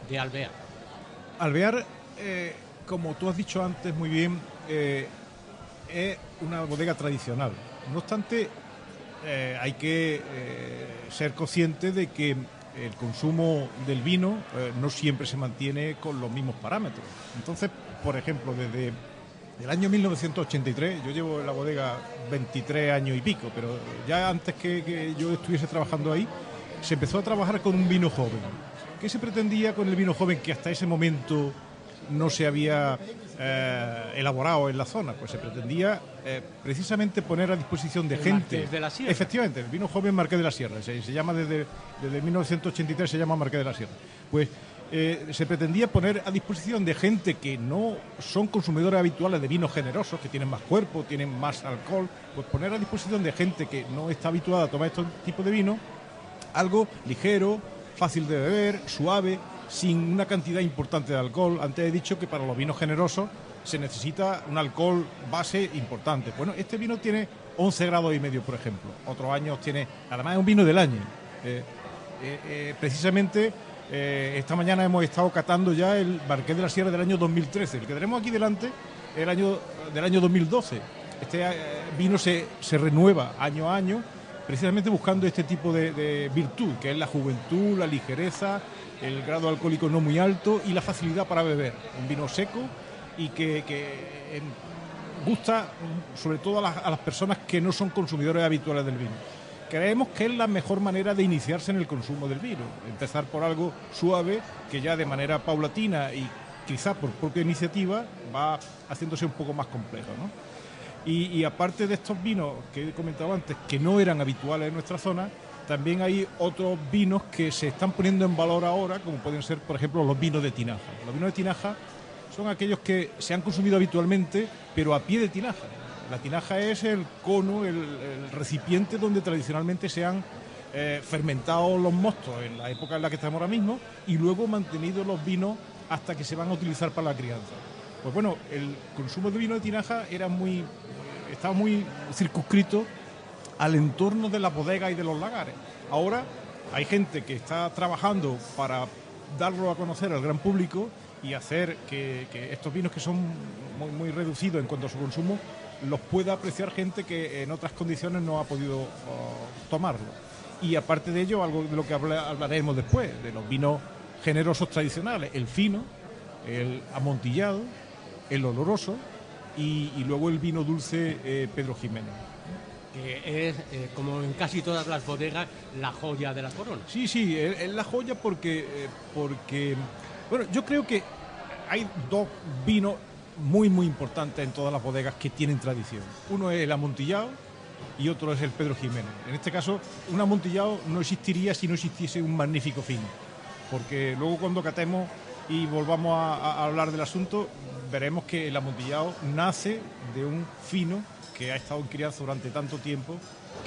de Alvear? Alvear, como tú has dicho antes muy bien, es una bodega tradicional. No obstante, hay que ser consciente de que el consumo del vino no siempre se mantiene con los mismos parámetros. Entonces, por ejemplo, desde el año 1983, yo llevo en la bodega 23 años y pico, pero ya antes que yo estuviese trabajando ahí, se empezó a trabajar con un vino joven. ¿Qué se pretendía con el vino joven que hasta ese momento no se había elaborado en la zona? Pues se pretendía precisamente poner a disposición de gente. Marqués de la Sierra. Efectivamente, el vino joven Marqués de la Sierra. Se llama desde 1983, se llama Marqués de la Sierra. Pues se pretendía poner a disposición de gente que no son consumidores habituales de vinos generosos, que tienen más cuerpo, tienen más alcohol, pues poner a disposición de gente que no está habituada a tomar estos tipos de vino, algo ligero, fácil de beber, suave, sin una cantidad importante de alcohol. Antes he dicho que para los vinos generosos se necesita un alcohol base importante. Bueno, este vino tiene 11 grados y medio, por ejemplo. Otros años tiene... Además es un vino del año. Precisamente esta mañana hemos estado catando ya el Marqués de la Sierra del año 2013. El que tenemos aquí delante es del año 2012. Este vino se renueva año a año, precisamente buscando este tipo de virtud, que es la juventud, la ligereza, el grado alcohólico no muy alto y la facilidad para beber. Un vino seco y que gusta sobre todo a las personas que no son consumidores habituales del vino. Creemos que es la mejor manera de iniciarse en el consumo del vino, empezar por algo suave que ya de manera paulatina y quizá por propia iniciativa va haciéndose un poco más complejo, ¿no? Y aparte de estos vinos que he comentado antes, que no eran habituales en nuestra zona, también hay otros vinos que se están poniendo en valor ahora, como pueden ser, por ejemplo, los vinos de tinaja. Los vinos de tinaja son aquellos que se han consumido habitualmente, pero a pie de tinaja. La tinaja es el cono, el recipiente donde tradicionalmente se han fermentado los mostos en la época en la que estamos ahora mismo y luego mantenido los vinos hasta que se van a utilizar para la crianza. Pues bueno, el consumo de vino de tinaja estaba muy circunscrito al entorno de las bodegas y de los lagares. Ahora hay gente que está trabajando para darlo a conocer al gran público y hacer que estos vinos, que son muy reducidos en cuanto a su consumo, los pueda apreciar gente que en otras condiciones no ha podido tomarlo. Y aparte de ello, algo de lo que hablaremos después, de los vinos generosos tradicionales, el fino, el amontillado, el oloroso y luego el vino dulce Pedro Jiménez. Que es, como en casi todas las bodegas, la joya de la corona. Sí, es la joya porque, bueno, yo creo que hay dos vinos muy importantes en todas las bodegas que tienen tradición. Uno es el amontillado y otro es el Pedro Jiménez. En este caso, un amontillado no existiría si no existiese un magnífico fino, porque luego cuando catemos y volvamos a hablar del asunto, veremos que el amontillado nace de un fino que ha estado en crianza durante tanto tiempo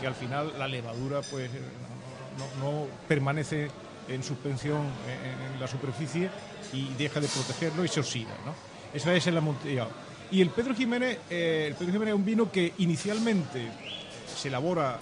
que al final la levadura pues no permanece en suspensión en la superficie y deja de protegerlo y se oxida, ¿no? Eso es el amontillado. Y el Pedro Jiménez es un vino que inicialmente se elabora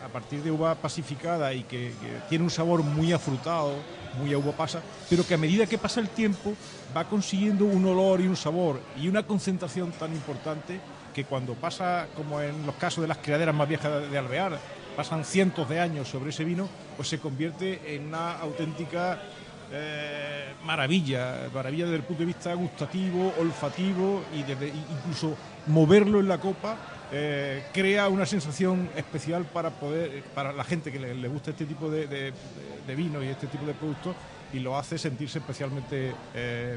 a partir de uva pacificada y que tiene un sabor muy afrutado, muy a uva pasa, pero que a medida que pasa el tiempo va consiguiendo un olor y un sabor y una concentración tan importante que cuando pasa, como en los casos de las criaderas más viejas de Alvear, pasan cientos de años sobre ese vino, pues se convierte en una auténtica maravilla desde el punto de vista gustativo, olfativo y incluso moverlo en la copa crea una sensación especial para la gente que le gusta este tipo de vino y este tipo de productos, y lo hace sentirse especialmente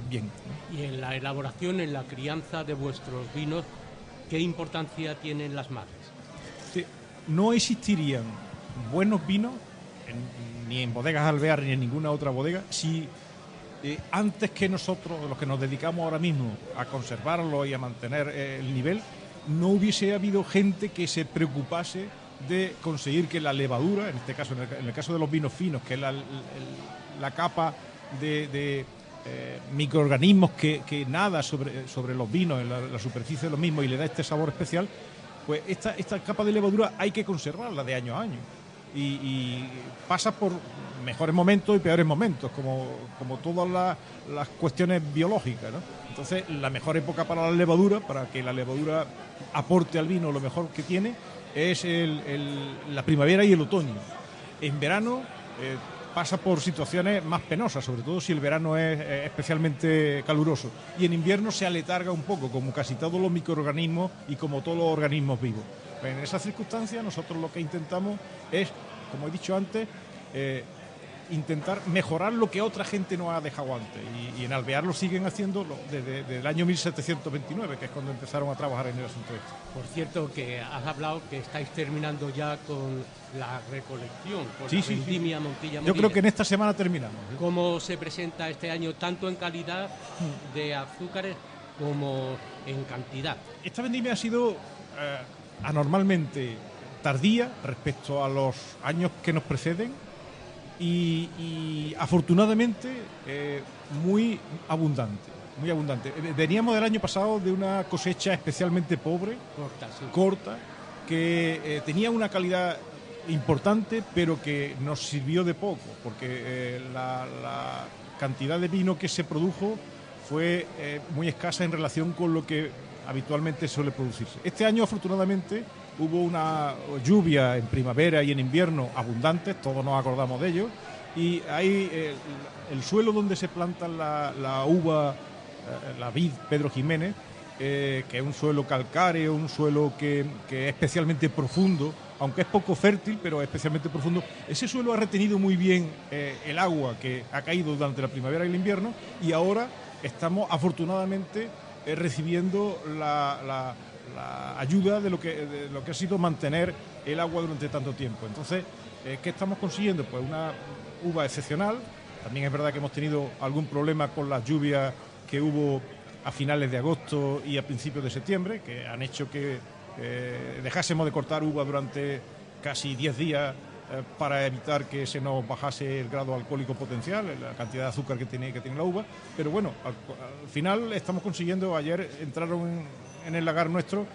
bien. Y en la elaboración, en la crianza de vuestros vinos, ¿qué importancia tienen las madres? Sí, no existirían buenos vinos ni en bodegas Alvear ni en ninguna otra bodega si antes que nosotros, los que nos dedicamos ahora mismo a conservarlo y a mantener el nivel, no hubiese habido gente que se preocupase de conseguir que la levadura, en este caso, en el caso de los vinos finos, que es la capa de microorganismos que nada sobre los vinos, en la superficie de los mismos, y le da este sabor especial, pues esta capa de levadura hay que conservarla de año a año. Y pasa por mejores momentos y peores momentos, como todas las cuestiones biológicas, ¿no? Entonces, la mejor época para la levadura, para que la levadura aporte al vino lo mejor que tiene, es la primavera y el otoño. En verano pasa por situaciones más penosas, sobre todo si el verano es especialmente caluroso. Y en invierno se aletarga un poco, como casi todos los microorganismos y como todos los organismos vivos. En esas circunstancias nosotros lo que intentamos es, como he dicho antes, intentar mejorar lo que otra gente no ha dejado antes. Y en Alvear lo siguen haciendo desde el año 1729, que es cuando empezaron a trabajar en el asunto este. Por cierto, que has hablado que estáis terminando ya con la recolección, con la vendimia Montilla. Yo creo que en esta semana terminamos. ¿Cómo se presenta este año, tanto en calidad de azúcares como en cantidad? Esta vendimia ha sido anormalmente tardía respecto a los años que nos preceden y afortunadamente muy abundante. Veníamos del año pasado de una cosecha especialmente pobre, corta, que tenía una calidad importante, pero que nos sirvió de poco, porque la cantidad de vino que se produjo fue muy escasa en relación con lo que habitualmente suele producirse. Este año, afortunadamente, hubo una lluvia en primavera y en invierno abundantes, todos nos acordamos de ello, y hay el suelo donde se planta la uva, la vid Pedro Jiménez, que es un suelo calcáreo, un suelo que es especialmente profundo, aunque es poco fértil, pero especialmente profundo. Ese suelo ha retenido muy bien el agua que ha caído durante la primavera y el invierno, y ahora estamos afortunadamente recibiendo la ayuda de lo que ha sido mantener el agua durante tanto tiempo. Entonces, ¿qué estamos consiguiendo? Pues una uva excepcional. También es verdad que hemos tenido algún problema con las lluvias que hubo a finales de agosto y a principios de septiembre, que han hecho que dejásemos de cortar uva durante casi 10 días para evitar que se nos bajase el grado alcohólico potencial, la cantidad de azúcar que tiene la uva. Pero bueno, al final estamos consiguiendo, ayer entraron en el lagar nuestro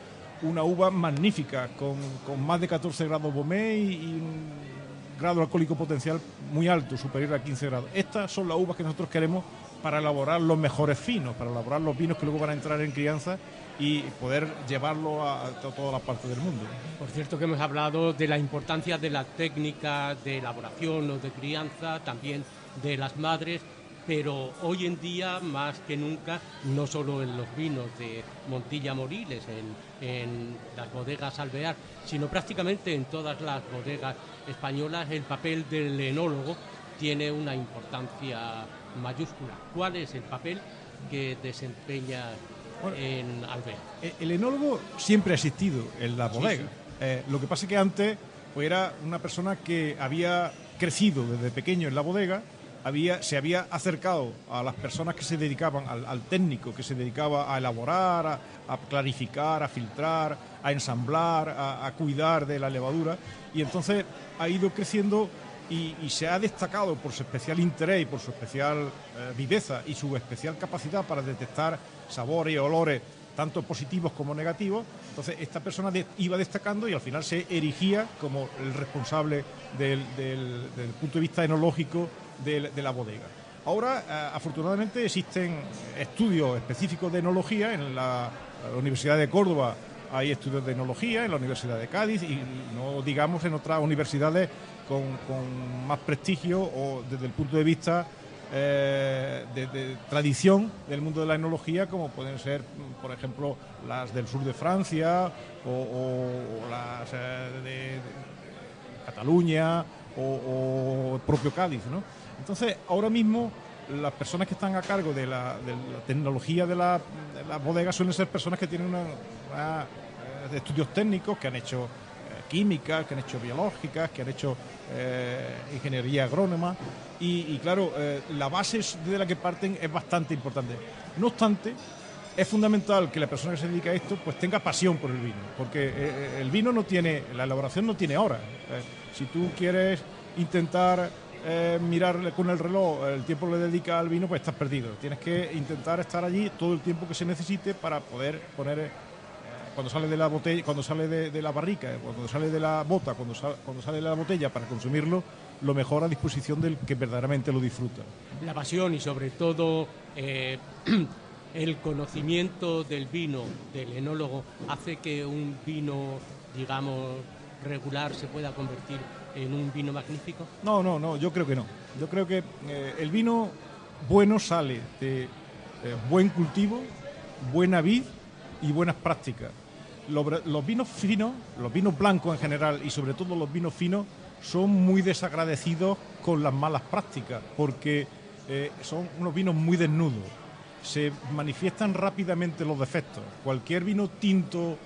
una uva magnífica, con más de 14 grados Beaumet y un grado alcohólico potencial muy alto, superior a 15 grados. Estas son las uvas que nosotros queremos para elaborar los mejores finos, para elaborar los vinos que luego van a entrar en crianza y poder llevarlo a todas las partes del mundo. Por cierto, que hemos hablado de la importancia de la técnica de elaboración o de crianza, también de las madres. pero hoy en día, más que nunca, no solo en los vinos de Montilla Moriles, en las bodegas Alvear, sino prácticamente en todas las bodegas españolas, el papel del enólogo tiene una importancia mayúscula. ¿Cuál es el papel que desempeña en Alvear? El enólogo siempre ha existido en la bodega. Sí. Lo que pasa es que antes pues, era una persona que había crecido desde pequeño en la bodega, se había acercado a las personas que se dedicaban, al técnico que se dedicaba a elaborar, a clarificar, a filtrar, a ensamblar, a cuidar de la levadura, y entonces ha ido creciendo y se ha destacado por su especial interés y por su especial viveza y su especial capacidad para detectar sabores y olores tanto positivos como negativos. Entonces esta persona iba destacando y al final se erigía como el responsable del punto de vista enológico de la bodega. Ahora, afortunadamente, existen estudios específicos de enología. En la Universidad de Córdoba hay estudios de enología, en la Universidad de Cádiz y no digamos en otras universidades con más prestigio o desde el punto de vista de tradición del mundo de la enología, como pueden ser, por ejemplo, las del sur de Francia o las de Cataluña o el propio Cádiz, ¿no? Entonces, ahora mismo las personas que están a cargo de la tecnología de las bodegas suelen ser personas que tienen de estudios técnicos, que han hecho química, que han hecho biológicas, que han hecho ingeniería agrónoma y claro, la base de la que parten es bastante importante. No obstante, es fundamental que la persona que se dedica a esto pues tenga pasión por el vino, porque el vino la elaboración no tiene horas. Si tú quieres intentar mirar con el reloj el tiempo que le dedicas al vino, pues estás perdido. Tienes que intentar estar allí todo el tiempo que se necesite para poder poner cuando sale de la botella, cuando sale de la barrica, cuando sale de la bota, cuando sale de la botella para consumirlo, lo mejor a disposición del que verdaderamente lo disfruta. La pasión y sobre todo el conocimiento del vino del enólogo hace que un vino, digamos, regular se pueda convertir en un vino magnífico. No, yo creo que no. Yo creo que el vino bueno sale de buen cultivo, buena vid y buenas prácticas. Los vinos finos, los vinos blancos en general y sobre todo los vinos finos son muy desagradecidos con las malas prácticas porque son unos vinos muy desnudos. Se manifiestan rápidamente los defectos. Cualquier vino tinto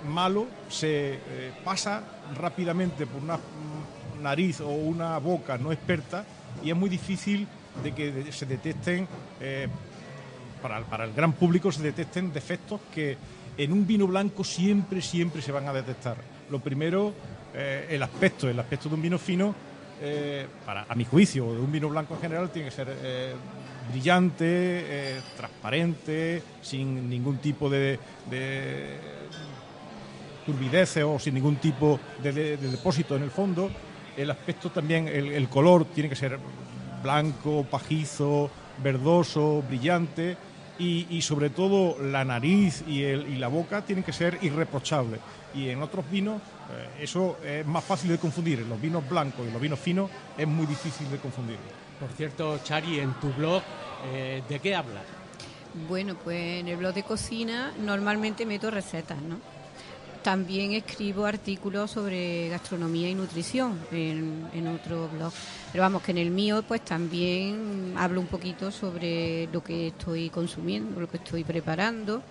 malo se pasa rápidamente por una nariz o una boca no experta y es muy difícil de que se detecten, para el gran público se detecten defectos que en un vino blanco siempre se van a detectar. Lo primero, el aspecto de un vino fino, a mi juicio, o de un vino blanco en general, tiene que ser brillante, transparente, sin ningún tipo de turbideces o sin ningún tipo de depósito en el fondo. El aspecto también, el color tiene que ser blanco, pajizo, verdoso, brillante y sobre todo la nariz y la boca tienen que ser irreprochables. Y en otros vinos eso es más fácil de confundir. En los vinos blancos y los vinos finos es muy difícil de confundir. Por cierto, Chari, en tu blog, ¿de qué hablas? Bueno, pues en el blog de cocina normalmente meto recetas, ¿no? También escribo artículos sobre gastronomía y nutrición en otro blog. Pero vamos, que en el mío pues también hablo un poquito sobre lo que estoy consumiendo, lo que estoy preparando.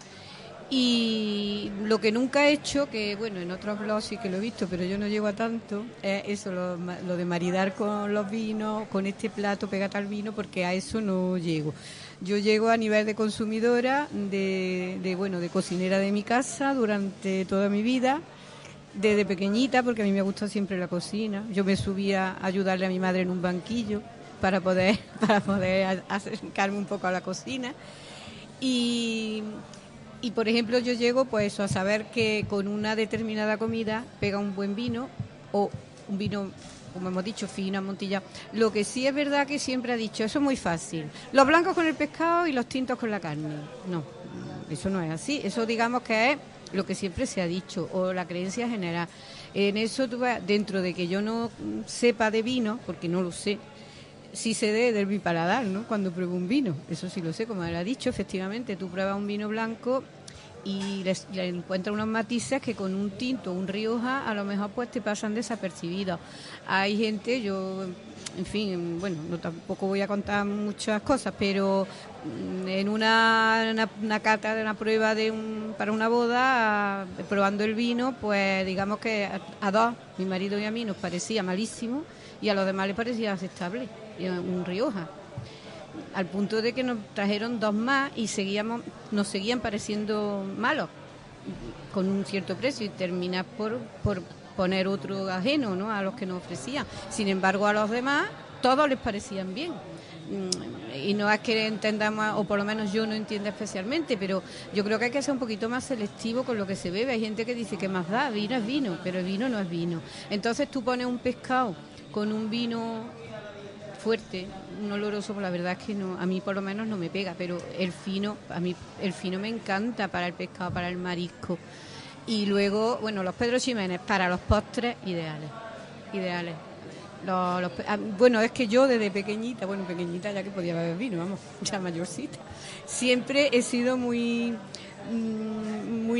Y lo que nunca he hecho, que bueno, en otros blogs sí que lo he visto, pero yo no llego a tanto, es eso, lo de maridar con los vinos, con este plato, pégate al vino, porque a eso no llego. Yo llego a nivel de consumidora, de cocinera de mi casa durante toda mi vida, desde pequeñita, porque a mí me gusta siempre la cocina. Yo me subía a ayudarle a mi madre en un banquillo para poder acercarme un poco a la cocina. Y por ejemplo, yo llego pues a saber que con una determinada comida pega un buen vino o un vino, como hemos dicho, fino, amontillado. Lo que sí es verdad que siempre ha dicho, eso es muy fácil. Los blancos con el pescado y los tintos con la carne. No, eso no es así. Eso digamos que es lo que siempre se ha dicho o la creencia general. En eso tú vas, dentro de que yo no sepa de vino, porque no lo sé, sí sé de mi paladar, ¿no? Cuando pruebo un vino, eso sí lo sé, como él ha dicho, efectivamente, tú pruebas un vino blanco y le encuentras unos matices que con un tinto, un Rioja, a lo mejor pues te pasan desapercibidos. Hay gente, yo, en fin, bueno, no tampoco voy a contar muchas cosas, pero en una cata de una prueba para una boda, probando el vino, pues digamos que a dos, mi marido y a mí, nos parecía malísimo y a los demás les parecía aceptable, un Rioja. Al punto de que nos trajeron dos más y nos seguían pareciendo malos, con un cierto precio, y terminas por poner otro ajeno, ¿no?, a los que nos ofrecían. Sin embargo, a los demás todos les parecían bien. Y no es que entendamos, o por lo menos yo no entiendo especialmente, pero yo creo que hay que ser un poquito más selectivo con lo que se bebe. Hay gente que dice que más da, vino es vino, pero el vino no es vino. Entonces tú pones un pescado con un vino fuerte, un oloroso, pues la verdad es que no, a mí por lo menos no me pega, pero a mí el fino me encanta para el pescado, para el marisco. Y luego, bueno, los Pedro Ximénez para los postres, ideales. Bueno, es que yo desde pequeñita ya que podía beber vino, vamos, ya mayorcita, siempre he sido muy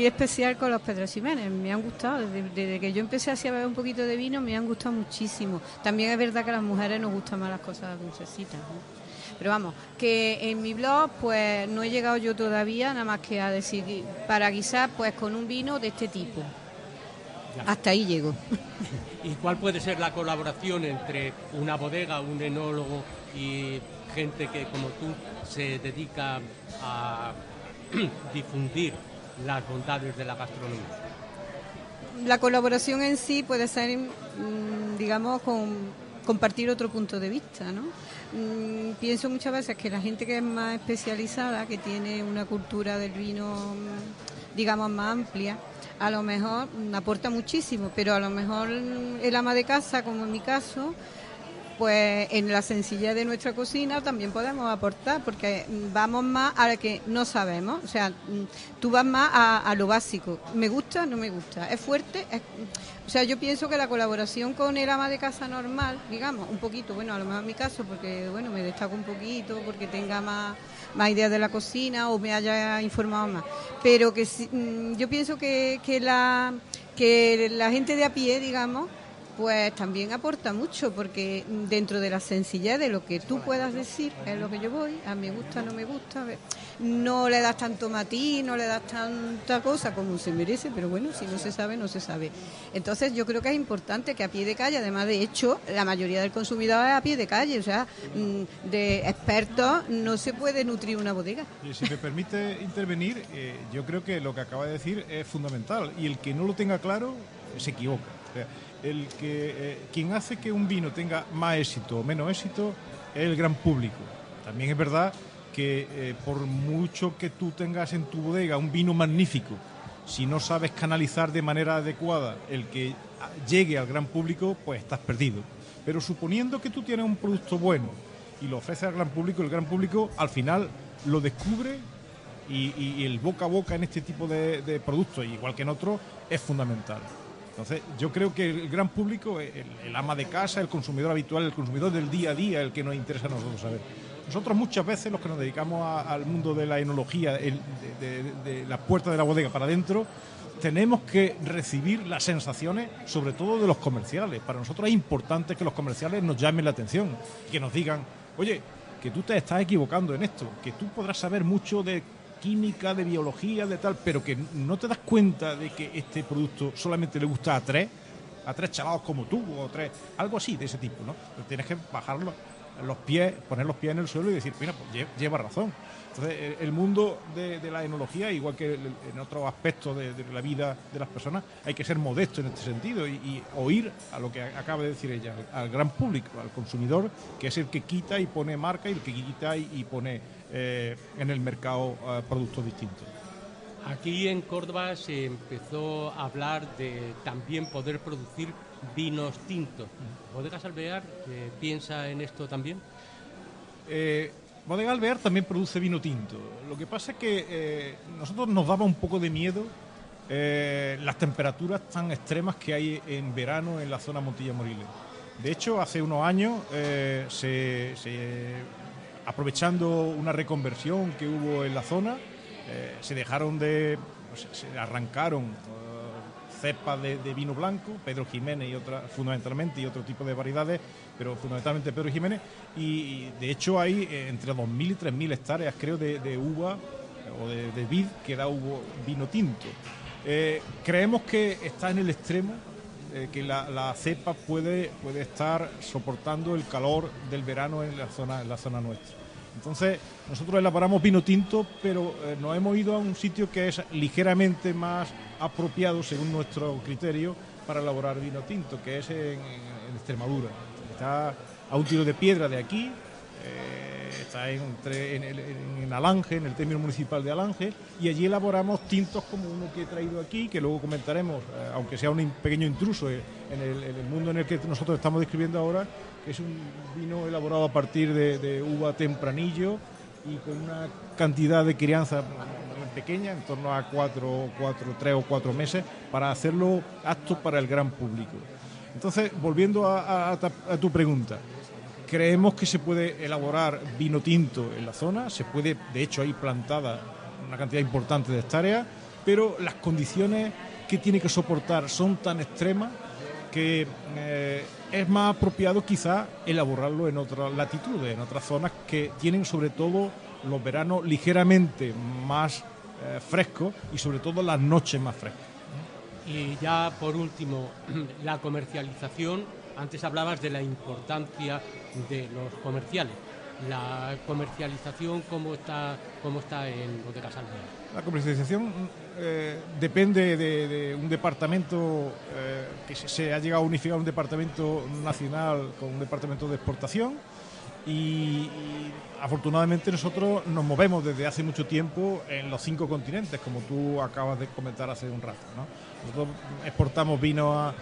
especial con los Pedro Ximénez, me han gustado, desde que yo empecé a beber un poquito de vino me han gustado muchísimo. También es verdad que a las mujeres nos gustan más las cosas dulcecitas, ¿no? Pero vamos, que en mi blog pues no he llegado yo todavía nada más que a decir para guisar pues con un vino de este tipo. Ya. Hasta ahí llego. ¿Y cuál puede ser la colaboración entre una bodega, un enólogo y gente que como tú se dedica a difundir las bondades de la gastronomía? La colaboración en sí puede ser, digamos, compartir otro punto de vista, ¿no? Pienso muchas veces que la gente que es más especializada, que tiene una cultura del vino, digamos, más amplia, a lo mejor aporta muchísimo, pero a lo mejor el ama de casa, como en mi caso, pues en la sencillez de nuestra cocina también podemos aportar, porque vamos más a lo que no sabemos, o sea, tú vas más a lo básico, me gusta, no me gusta, es fuerte, o sea, yo pienso que la colaboración con el ama de casa normal, digamos, un poquito, bueno, a lo mejor en mi caso, porque bueno, me destaco un poquito, porque tenga más ideas de la cocina o me haya informado más, pero que yo pienso que la gente de a pie, digamos, pues también aporta mucho, porque dentro de la sencillez de lo que tú puedas decir, es lo que yo voy, a mí me gusta, no me gusta, no le das tanto matiz, no le das tanta cosa como se merece, pero bueno, si no se sabe, no se sabe. Entonces yo creo que es importante que a pie de calle, además de hecho, la mayoría del consumidor es a pie de calle, o sea, de expertos no se puede nutrir una bodega. Y si me permite intervenir, yo creo que lo que acaba de decir es fundamental, y el que no lo tenga claro se equivoca. O sea, quien hace que un vino tenga más éxito o menos éxito es el gran público. También es verdad que por mucho que tú tengas en tu bodega un vino magnífico, si no sabes canalizar de manera adecuada el que llegue al gran público, pues estás perdido. Pero suponiendo que tú tienes un producto bueno y lo ofreces al gran público, el gran público al final lo descubre y el boca a boca en este tipo de productos, igual que en otros, es fundamental. Entonces, yo creo que el gran público, el ama de casa, el consumidor habitual, el consumidor del día a día, el que nos interesa a nosotros saber. Nosotros muchas veces, los que nos dedicamos al mundo de la enología, de la puerta de la bodega para adentro, tenemos que recibir las sensaciones, sobre todo de los comerciales. Para nosotros es importante que los comerciales nos llamen la atención, que nos digan, oye, que tú te estás equivocando en esto, que tú podrás saber mucho de química, de biología, de tal, pero que no te das cuenta de que este producto solamente le gusta a tres chalados como tú, o algo así de ese tipo, ¿no? Pero tienes que bajarlo los pies, poner los pies en el suelo y decir, mira, pues lleva razón. Entonces, el mundo de la enología, igual que en otros aspectos de la vida de las personas, hay que ser modesto en este sentido y oír a lo que acaba de decir ella, al gran público, al consumidor, que es el que quita y pone marca y el que quita y pone en el mercado productos distintos. Aquí en Córdoba se empezó a hablar de también poder producir vinos tintos. ¿Bodegas Alvear piensa en esto también? Bodega Alvear también produce vino tinto. Lo que pasa es que nosotros nos daba un poco de miedo las temperaturas tan extremas que hay en verano en la zona Montilla-Moriles. De hecho, hace unos años, aprovechando una reconversión que hubo en la zona, se arrancaron cepas de vino blanco, Pedro Ximénez y otras, fundamentalmente, y otro tipo de variedades, pero fundamentalmente Pedro Ximénez, y de hecho hay entre 2.000 y 3.000 hectáreas, creo, de uva o de vid que da vino tinto. Creemos que está en el extremo, que la cepa puede estar soportando el calor del verano en la zona nuestra. Entonces, nosotros elaboramos vino tinto, pero nos hemos ido a un sitio que es ligeramente más apropiado, según nuestro criterio, para elaborar vino tinto, que es en Extremadura. Está a un tiro de piedra de aquí, está en Alange, en el término municipal de Alange, y allí elaboramos tintos como uno que he traído aquí, que luego comentaremos, aunque sea un pequeño intruso en el mundo en el que nosotros estamos describiendo ahora, que es un vino elaborado a partir de uva tempranillo y con una cantidad de crianza pequeña, en torno a 3 o 4 meses, para hacerlo apto para el gran público. Entonces, volviendo a tu pregunta, creemos que se puede elaborar vino tinto en la zona, se puede, de hecho hay plantada una cantidad importante de hectáreas, pero las condiciones que tiene que soportar son tan extremas que es más apropiado quizá elaborarlo en otras latitudes, en otras zonas que tienen sobre todo los veranos ligeramente más frescos y sobre todo las noches más frescas. Y ya por último, la comercialización. Antes hablabas de la importancia de los comerciales. La comercialización, ¿cómo está en Bodegas Alvear? La comercialización depende de un departamento que se ha llegado a unificar, un departamento nacional con un departamento de exportación y afortunadamente nosotros nos movemos desde hace mucho tiempo en los 5 continentes, como tú acabas de comentar hace un rato, ¿no? Nosotros exportamos vino a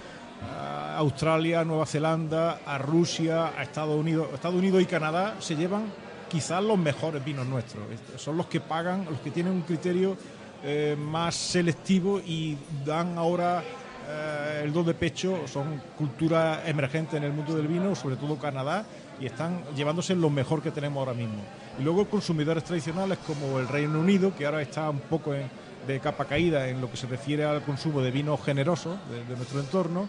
Australia, Nueva Zelanda, a Rusia, a Estados Unidos. Estados Unidos y Canadá se llevan quizás los mejores vinos nuestros. Son los que pagan, los que tienen un criterio más selectivo y dan ahora el do de pecho. Son culturas emergentes en el mundo del vino, sobre todo Canadá, y están llevándose lo mejor que tenemos ahora mismo. Y luego consumidores tradicionales como el Reino Unido, que ahora está un poco de capa caída en lo que se refiere al consumo de vinos generosos de nuestro entorno,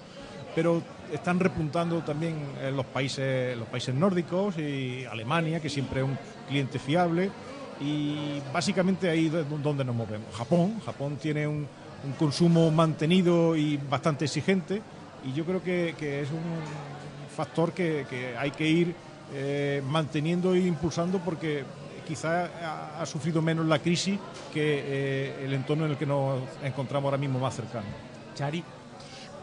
pero están repuntando también en los países nórdicos y Alemania, que siempre es un cliente fiable, y básicamente ahí es donde nos movemos. Japón tiene un consumo mantenido y bastante exigente, y yo creo que es un factor que hay que ir manteniendo e impulsando, porque quizás ha sufrido menos la crisis que el entorno en el que nos encontramos ahora mismo más cercano. Chari.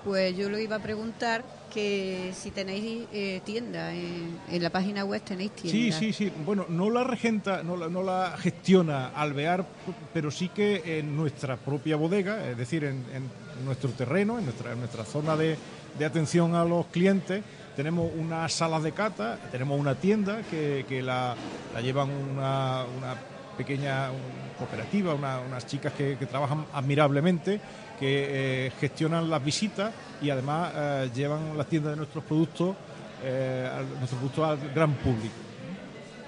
Pues yo lo iba a preguntar, que si tenéis tienda, en la página web tenéis tienda. Sí. Bueno, no la regenta, no la gestiona Alvear, pero sí que en nuestra propia bodega, es decir, en nuestro terreno, en nuestra zona de atención a los clientes, tenemos unas salas de cata, tenemos una tienda que la llevan una pequeña cooperativa, unas chicas que trabajan admirablemente, que gestionan las visitas y además llevan las tiendas de nuestros productos al gran público.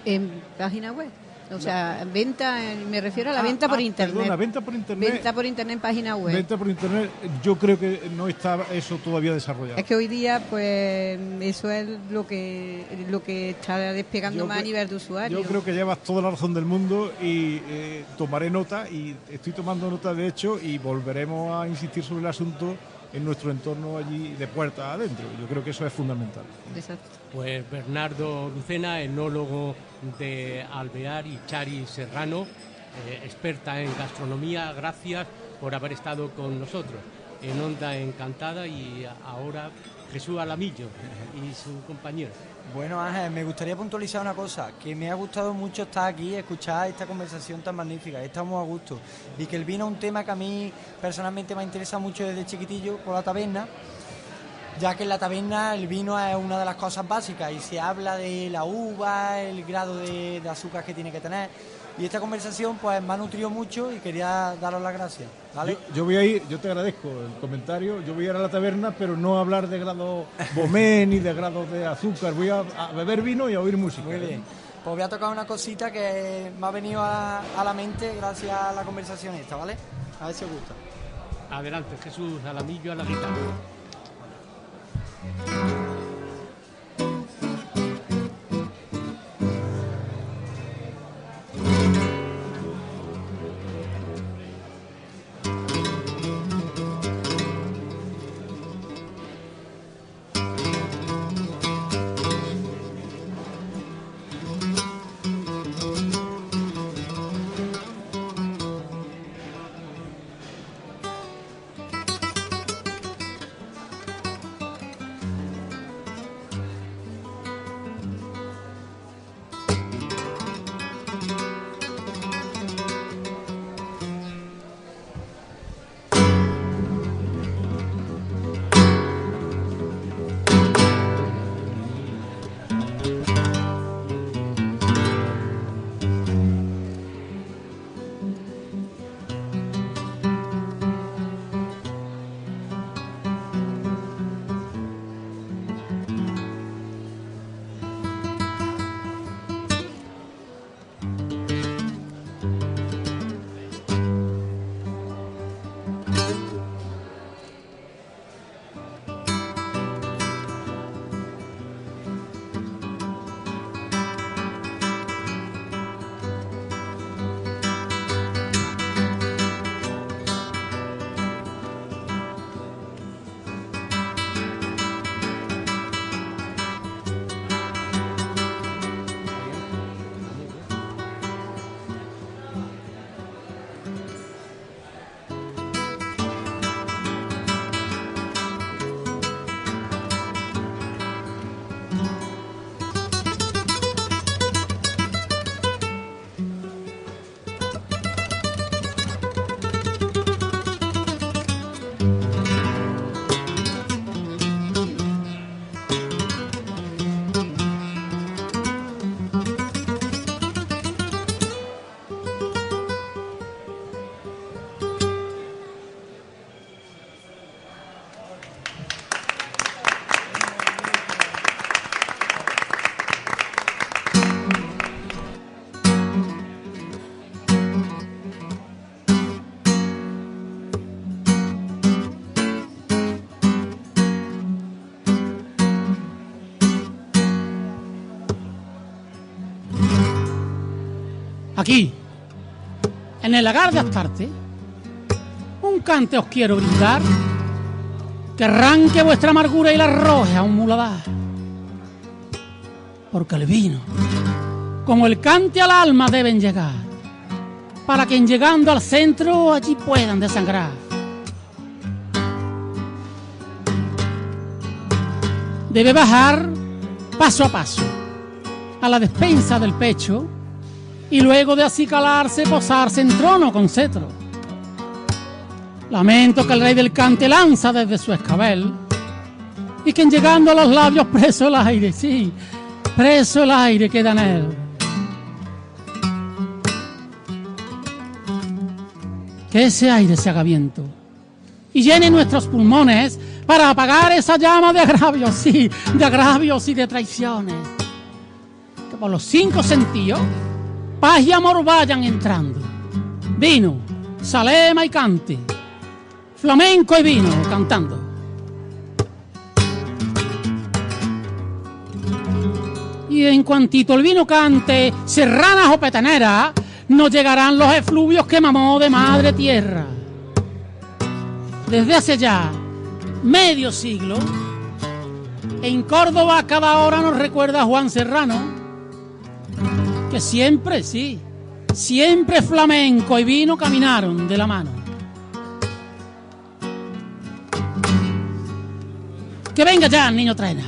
¿En página web? O sea, venta, me refiero a la venta por internet. Perdona, venta por internet. Venta por internet en página web. Venta por internet, yo creo que no está eso todavía desarrollado. Es que hoy día, pues, eso es lo que está despegando más a nivel de usuario. Yo creo que llevas toda la razón del mundo y tomaré nota, y estoy tomando nota de hecho, y volveremos a insistir sobre el asunto en nuestro entorno allí de puertas adentro. Yo creo que eso es fundamental. Exacto. Pues Bernardo Lucena, enólogo de Alvear, y Chari Serrano, experta en gastronomía, gracias por haber estado con nosotros en Onda Encantada. Y ahora Jesús Alamillo y su compañero. Bueno, Ángel, me gustaría puntualizar una cosa, que me ha gustado mucho estar aquí y escuchar esta conversación tan magnífica. Estamos a gusto. Y que el vino es un tema que a mí personalmente me interesa mucho desde chiquitillo por la taberna, ya que en la taberna el vino es una de las cosas básicas y se habla de la uva, el grado de azúcar que tiene que tener. Y esta conversación pues me ha nutrido mucho y quería daros las gracias, ¿vale? Yo voy a ir, yo te agradezco el comentario, yo voy a ir a la taberna, pero no a hablar de grado Bomé ni de grado de azúcar, voy a beber vino y a oír música. Muy bien. Pues voy a tocar una cosita que me ha venido a la mente gracias a la conversación esta, ¿vale? A ver si os gusta. Adelante, Jesús Alamillo a la guitarra. Aquí, en el lagar de Astarte, un cante os quiero brindar que arranque vuestra amargura y la arroje a un muladar. Porque el vino, como el cante al alma, deben llegar, para que en llegando al centro allí puedan desangrar. Debe bajar paso a paso a la despensa del pecho y luego de acicalarse posarse en trono con cetro. Lamento que el rey del cante lanza desde su escabel y que en llegando a los labios preso el aire, sí, preso el aire queda en él. Que ese aire se haga viento y llene nuestros pulmones para apagar esa llama de agravios, sí, de agravios y de traiciones. Que por los 5 sentidos paz y amor vayan entrando. Vino, salema y cante, flamenco y vino cantando. Y en cuantito el vino cante, serranas o petaneras, nos llegarán los efluvios que mamó de madre tierra. Desde hace ya medio siglo, en Córdoba cada hora nos recuerda Juan Serrano, que siempre, sí, siempre flamenco y vino caminaron de la mano. Que venga ya el niño Trena,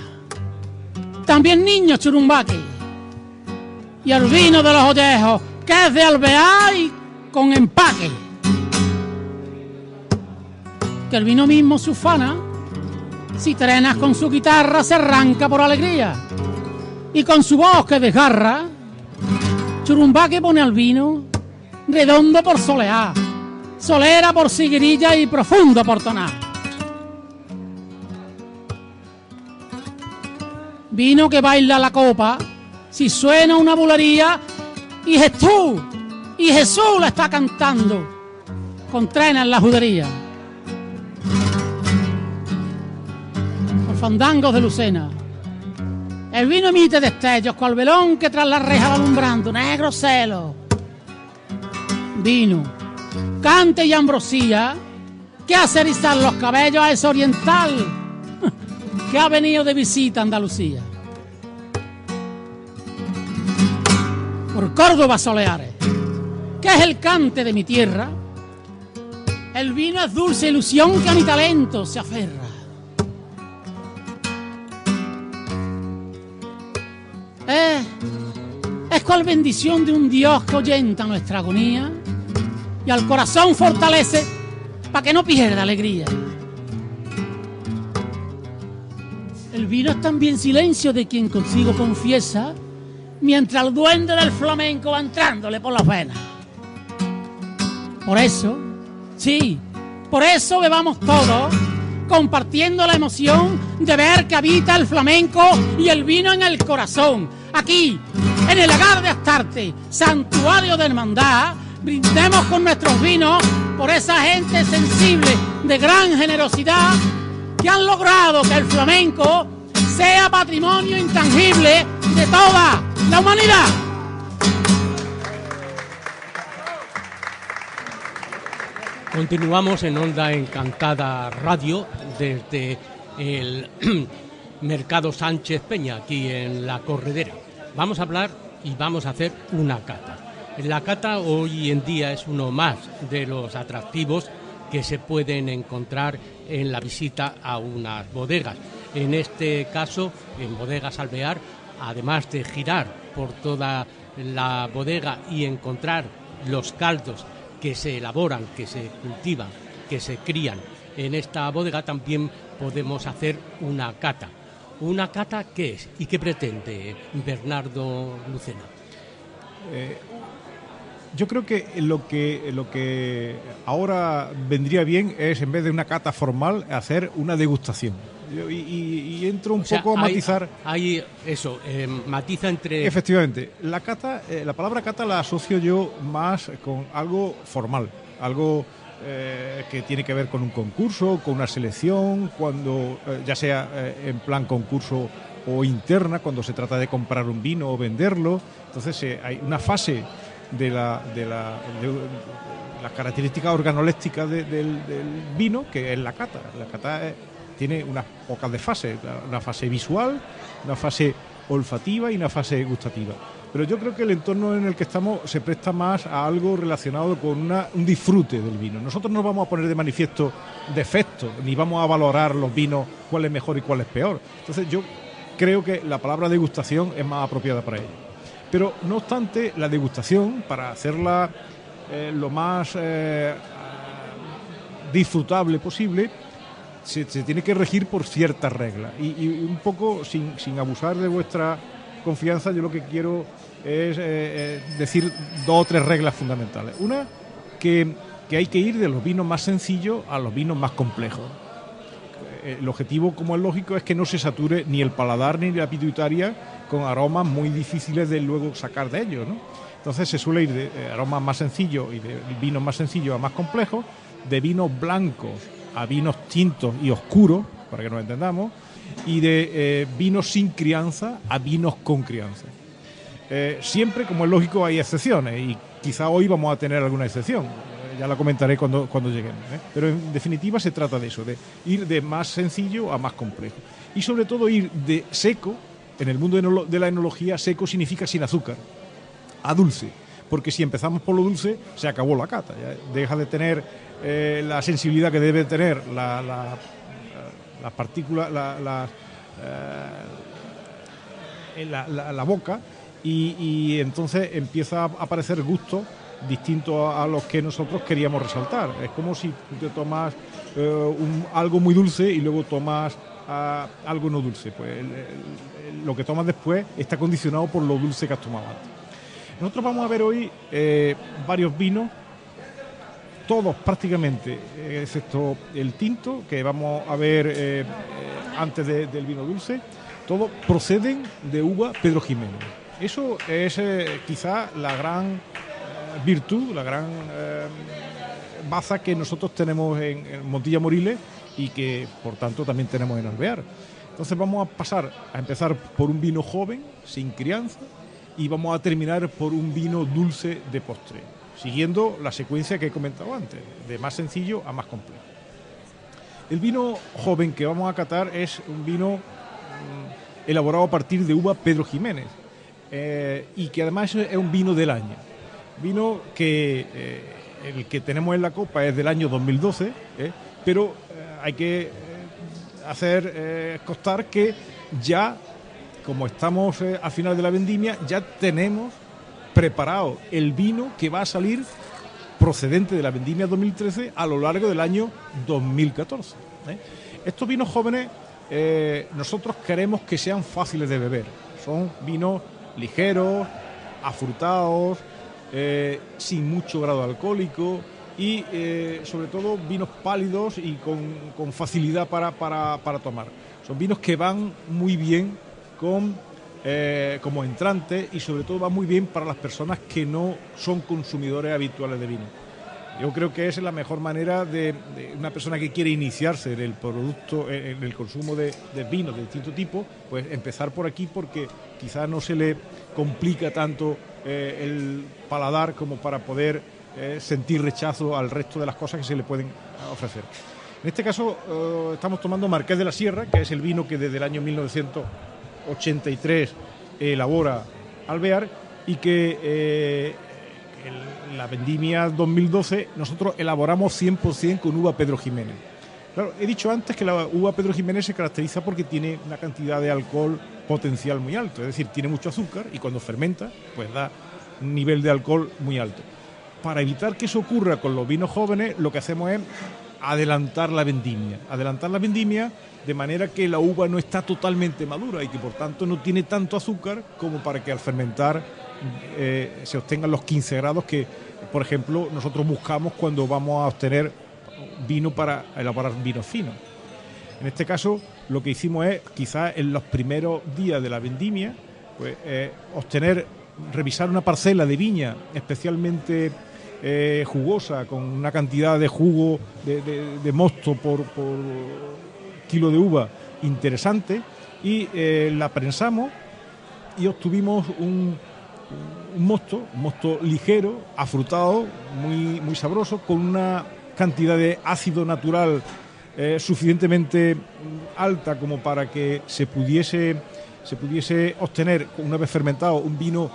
también niño Churumbaque, y el vino de los Ollejos, que es de alvear y con empaque. Que el vino mismo se ufana, si Trenas con su guitarra se arranca por alegría, y con su voz que desgarra, Churumbá que pone al vino, redondo por soleá, solera por siguirilla y profundo por tonar. Vino que baila la copa, si suena una bulería, y Jesús la está cantando, con trena en la judería. Por fandangos de Lucena, el vino emite destellos, cual velón que tras la reja va alumbrando, negro celo. Vino, cante y ambrosía, que hace erizar los cabellos a ese oriental que ha venido de visita a Andalucía. Por Córdoba soleares, que es el cante de mi tierra, el vino es dulce ilusión que a mi talento se aferra. Es cual bendición de un Dios que ahuyenta nuestra agonía y al corazón fortalece para que no pierda alegría. El vino es también silencio de quien consigo confiesa, mientras el duende del flamenco va entrándole por las venas. Por eso, sí, por eso bebamos todos, compartiendo la emoción de ver que habita el flamenco y el vino en el corazón. Aquí, en el Lagar de Astarte, santuario de hermandad, brindemos con nuestros vinos por esa gente sensible de gran generosidad que han logrado que el flamenco sea patrimonio intangible de toda la humanidad. Continuamos en Onda Encantada Radio desde el Mercado Sánchez Peña, aquí en La Corredera. Vamos a hablar y vamos a hacer una cata. La cata hoy en día es uno más de los atractivos que se pueden encontrar en la visita a unas bodegas. En este caso, en Bodegas Alvear, además de girar por toda la bodega y encontrar los caldos que se elaboran, que se cultivan, que se crían en esta bodega, también podemos hacer una cata. ¿Una cata qué es y qué pretende, Bernardo Lucena? Yo creo que lo que ahora vendría bien es, en vez de una cata formal, hacer una degustación. Y entro un poco a matizar. Hay eso, matiza entre... Efectivamente, la cata, la palabra cata la asocio yo más con algo formal, algo que tiene que ver con un concurso, con una selección, cuando ya sea en plan concurso o interna, cuando se trata de comprar un vino o venderlo. Entonces hay una fase de las características organolépticas del vino, que es la cata. La cata tiene unas pocas de fases, una fase visual, una fase olfativa y una fase gustativa. Pero yo creo que el entorno en el que estamos se presta más a algo relacionado con un disfrute del vino. Nosotros no vamos a poner de manifiesto defectos, ni vamos a valorar los vinos, cuál es mejor y cuál es peor. Entonces yo creo que la palabra degustación es más apropiada para ello. Pero no obstante, la degustación, para hacerla lo más disfrutable posible, se tiene que regir por ciertas reglas. Y un poco, sin abusar de vuestra confianza, yo lo que quiero es decir 2 o 3 reglas fundamentales. Una, que hay que ir de los vinos más sencillos a los vinos más complejos. El objetivo, como es lógico, es que no se sature ni el paladar ni la pituitaria con aromas muy difíciles de luego sacar de ellos, ¿no? Entonces se suele ir de aromas más sencillos y de vinos más sencillos a más complejos, de vinos blancos a vinos tintos y oscuros, para que nos entendamos, y de vinos sin crianza a vinos con crianza. Siempre, como es lógico, hay excepciones, y quizá hoy vamos a tener alguna excepción. Ya la comentaré cuando lleguemos, ¿eh? Pero en definitiva se trata de eso, de ir de más sencillo a más complejo. Y sobre todo ir de seco, en el mundo de la enología, seco significa sin azúcar, a dulce. Porque si empezamos por lo dulce, se acabó la cata. Ya deja de tener la sensibilidad que debe tener las partículas, en la boca, y entonces empieza a aparecer gusto distintos a los que nosotros queríamos resaltar. Es como si te tomas algo muy dulce y luego tomas algo no dulce. Pues lo que tomas después está condicionado por lo dulce que has tomado antes. Nosotros vamos a ver hoy varios vinos, todos prácticamente, excepto el tinto, que vamos a ver antes del vino dulce, todos proceden de uva Pedro Ximénez. Eso es quizá la gran virtud, la gran baza que nosotros tenemos en Montilla Moriles y que por tanto también tenemos en Alvear. Entonces vamos a empezar por un vino joven, sin crianza, y vamos a terminar por un vino dulce de postre, siguiendo la secuencia que he comentado antes, de más sencillo a más complejo. El vino joven que vamos a catar es un vino elaborado a partir de uva Pedro Ximénez, y que además es un vino del año. Vino que el que tenemos en la copa es del año 2012, pero hay que hacer constar que ya, como estamos a final de la vendimia, ya tenemos preparado el vino que va a salir procedente de la vendimia 2013 a lo largo del año 2014. Estos vinos jóvenes nosotros queremos que sean fáciles de beber. Son vinos ligeros, afrutados, sin mucho grado alcohólico y sobre todo vinos pálidos y con facilidad para tomar. Son vinos que van muy bien como entrante y sobre todo van muy bien para las personas que no son consumidores habituales de vino. Yo creo que es la mejor manera de una persona que quiere iniciarse en el producto, en el consumo de vinos de distinto tipo, pues empezar por aquí, porque quizás no se le complica tanto el paladar como para poder sentir rechazo al resto de las cosas que se le pueden ofrecer. En este caso estamos tomando Marqués de la Sierra, que es el vino que desde el año 1983 elabora Alvear y que en la vendimia 2012 nosotros elaboramos 100% con uva Pedro Ximénez. Claro, he dicho antes que la uva Pedro Ximénez se caracteriza porque tiene una cantidad de alcohol potencial muy alto, es decir, tiene mucho azúcar y cuando fermenta pues da un nivel de alcohol muy alto. Para evitar que eso ocurra con los vinos jóvenes, lo que hacemos es adelantar la vendimia de manera que la uva no está totalmente madura y que por tanto no tiene tanto azúcar como para que al fermentar se obtengan los 15 grados que, por ejemplo, nosotros buscamos cuando vamos a obtener vino para elaborar vinos finos. En este caso, lo que hicimos es, quizás en los primeros días de la vendimia, pues revisar una parcela de viña especialmente jugosa, con una cantidad de jugo de mosto por kilo de uva interesante, y la prensamos y obtuvimos un mosto ligero, afrutado, muy sabroso, con una cantidad de ácido natural suficientemente alta como para que se pudiese obtener, una vez fermentado, un vino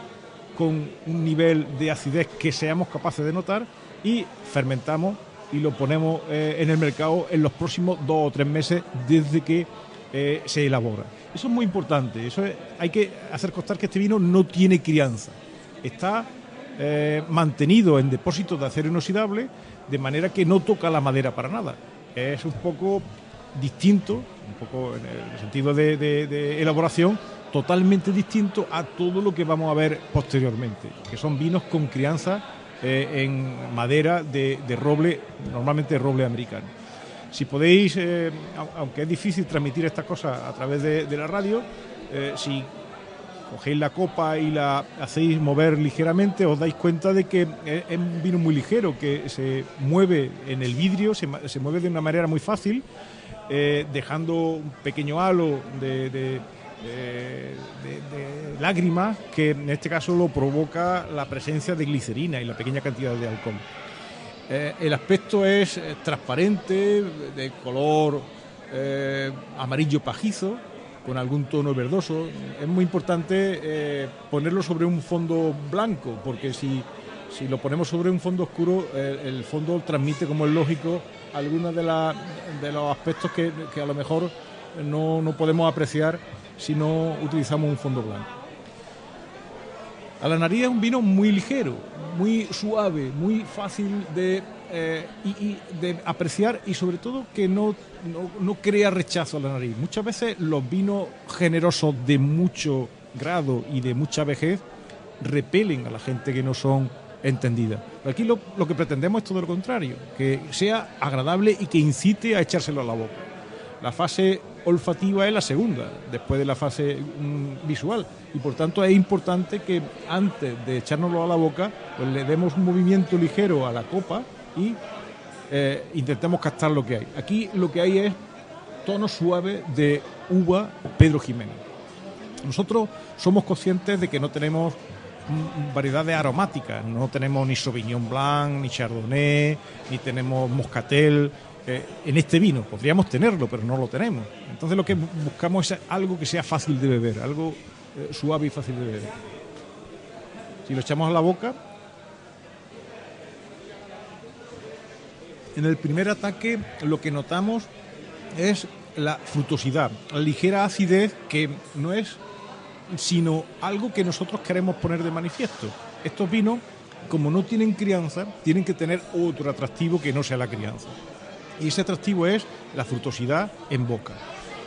con un nivel de acidez que seamos capaces de notar, y fermentamos y lo ponemos en el mercado en los próximos 2 o 3 meses desde que se elabora. Eso es muy importante. Hay que hacer constar que este vino no tiene crianza. Está mantenido en depósitos de acero inoxidable, de manera que no toca la madera para nada. Es un poco distinto, un poco en el sentido de elaboración, totalmente distinto a todo lo que vamos a ver posteriormente, que son vinos con crianza en madera de roble, normalmente roble americano. Si podéis, aunque es difícil transmitir estas cosas a través de la radio, si cogéis la copa y la hacéis mover ligeramente, os dais cuenta de que es un vino muy ligero, que se mueve en el vidrio, se mueve de una manera muy fácil, dejando un pequeño halo de lágrimas, que en este caso lo provoca la presencia de glicerina y la pequeña cantidad de alcohol. El aspecto es transparente, de color amarillo pajizo, con algún tono verdoso. Es muy importante ponerlo sobre un fondo blanco, porque si lo ponemos sobre un fondo oscuro, el fondo transmite, como es lógico, algunos de los aspectos que a lo mejor no podemos apreciar si no utilizamos un fondo blanco. A la nariz es un vino muy ligero, muy suave, muy fácil de apreciar, y sobre todo que no crea rechazo a la nariz. Muchas veces los vinos generosos de mucho grado y de mucha vejez repelen a la gente que no son entendidas. Aquí lo que pretendemos es todo lo contrario, que sea agradable y que incite a echárselo a la boca. La fase olfativa es la segunda, después de la fase visual, y por tanto es importante que antes de echárnoslo a la boca, pues le demos un movimiento ligero a la copa y intentemos captar lo que hay. Aquí lo que hay es tono suave de uva Pedro Ximénez. Nosotros somos conscientes de que no tenemos variedades aromáticas, no tenemos ni Sauvignon Blanc, ni Chardonnay, ni tenemos Moscatel en este vino. Podríamos tenerlo, pero no lo tenemos. Entonces lo que buscamos es algo que sea fácil de beber, algo suave y fácil de beber. Si lo echamos a la boca, en el primer ataque lo que notamos es la frutosidad, la ligera acidez, que no es sino algo que nosotros queremos poner de manifiesto. Estos vinos, como no tienen crianza, tienen que tener otro atractivo que no sea la crianza. Y ese atractivo es la frutosidad en boca.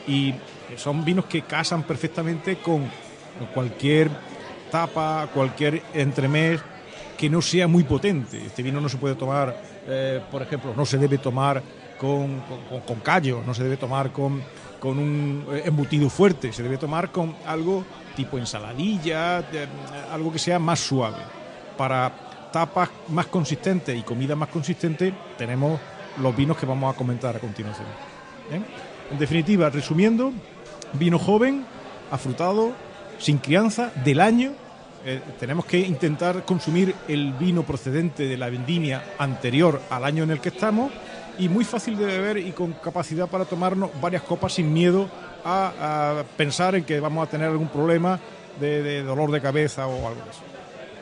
Y son vinos que casan perfectamente con cualquier tapa, cualquier entremés que no sea muy potente. Este vino no se puede tomar, por ejemplo, no se debe tomar con callo, no se debe tomar con un embutido fuerte, se debe tomar con algo tipo ensaladilla, algo que sea más suave. Para tapas más consistentes y comida más consistente tenemos los vinos que vamos a comentar a continuación. ¿Bien? En definitiva, resumiendo, vino joven, afrutado, sin crianza, del año. Tenemos que intentar consumir el vino procedente de la vendimia anterior al año en el que estamos, y muy fácil de beber y con capacidad para tomarnos varias copas sin miedo a pensar en que vamos a tener algún problema de dolor de cabeza o algo de eso.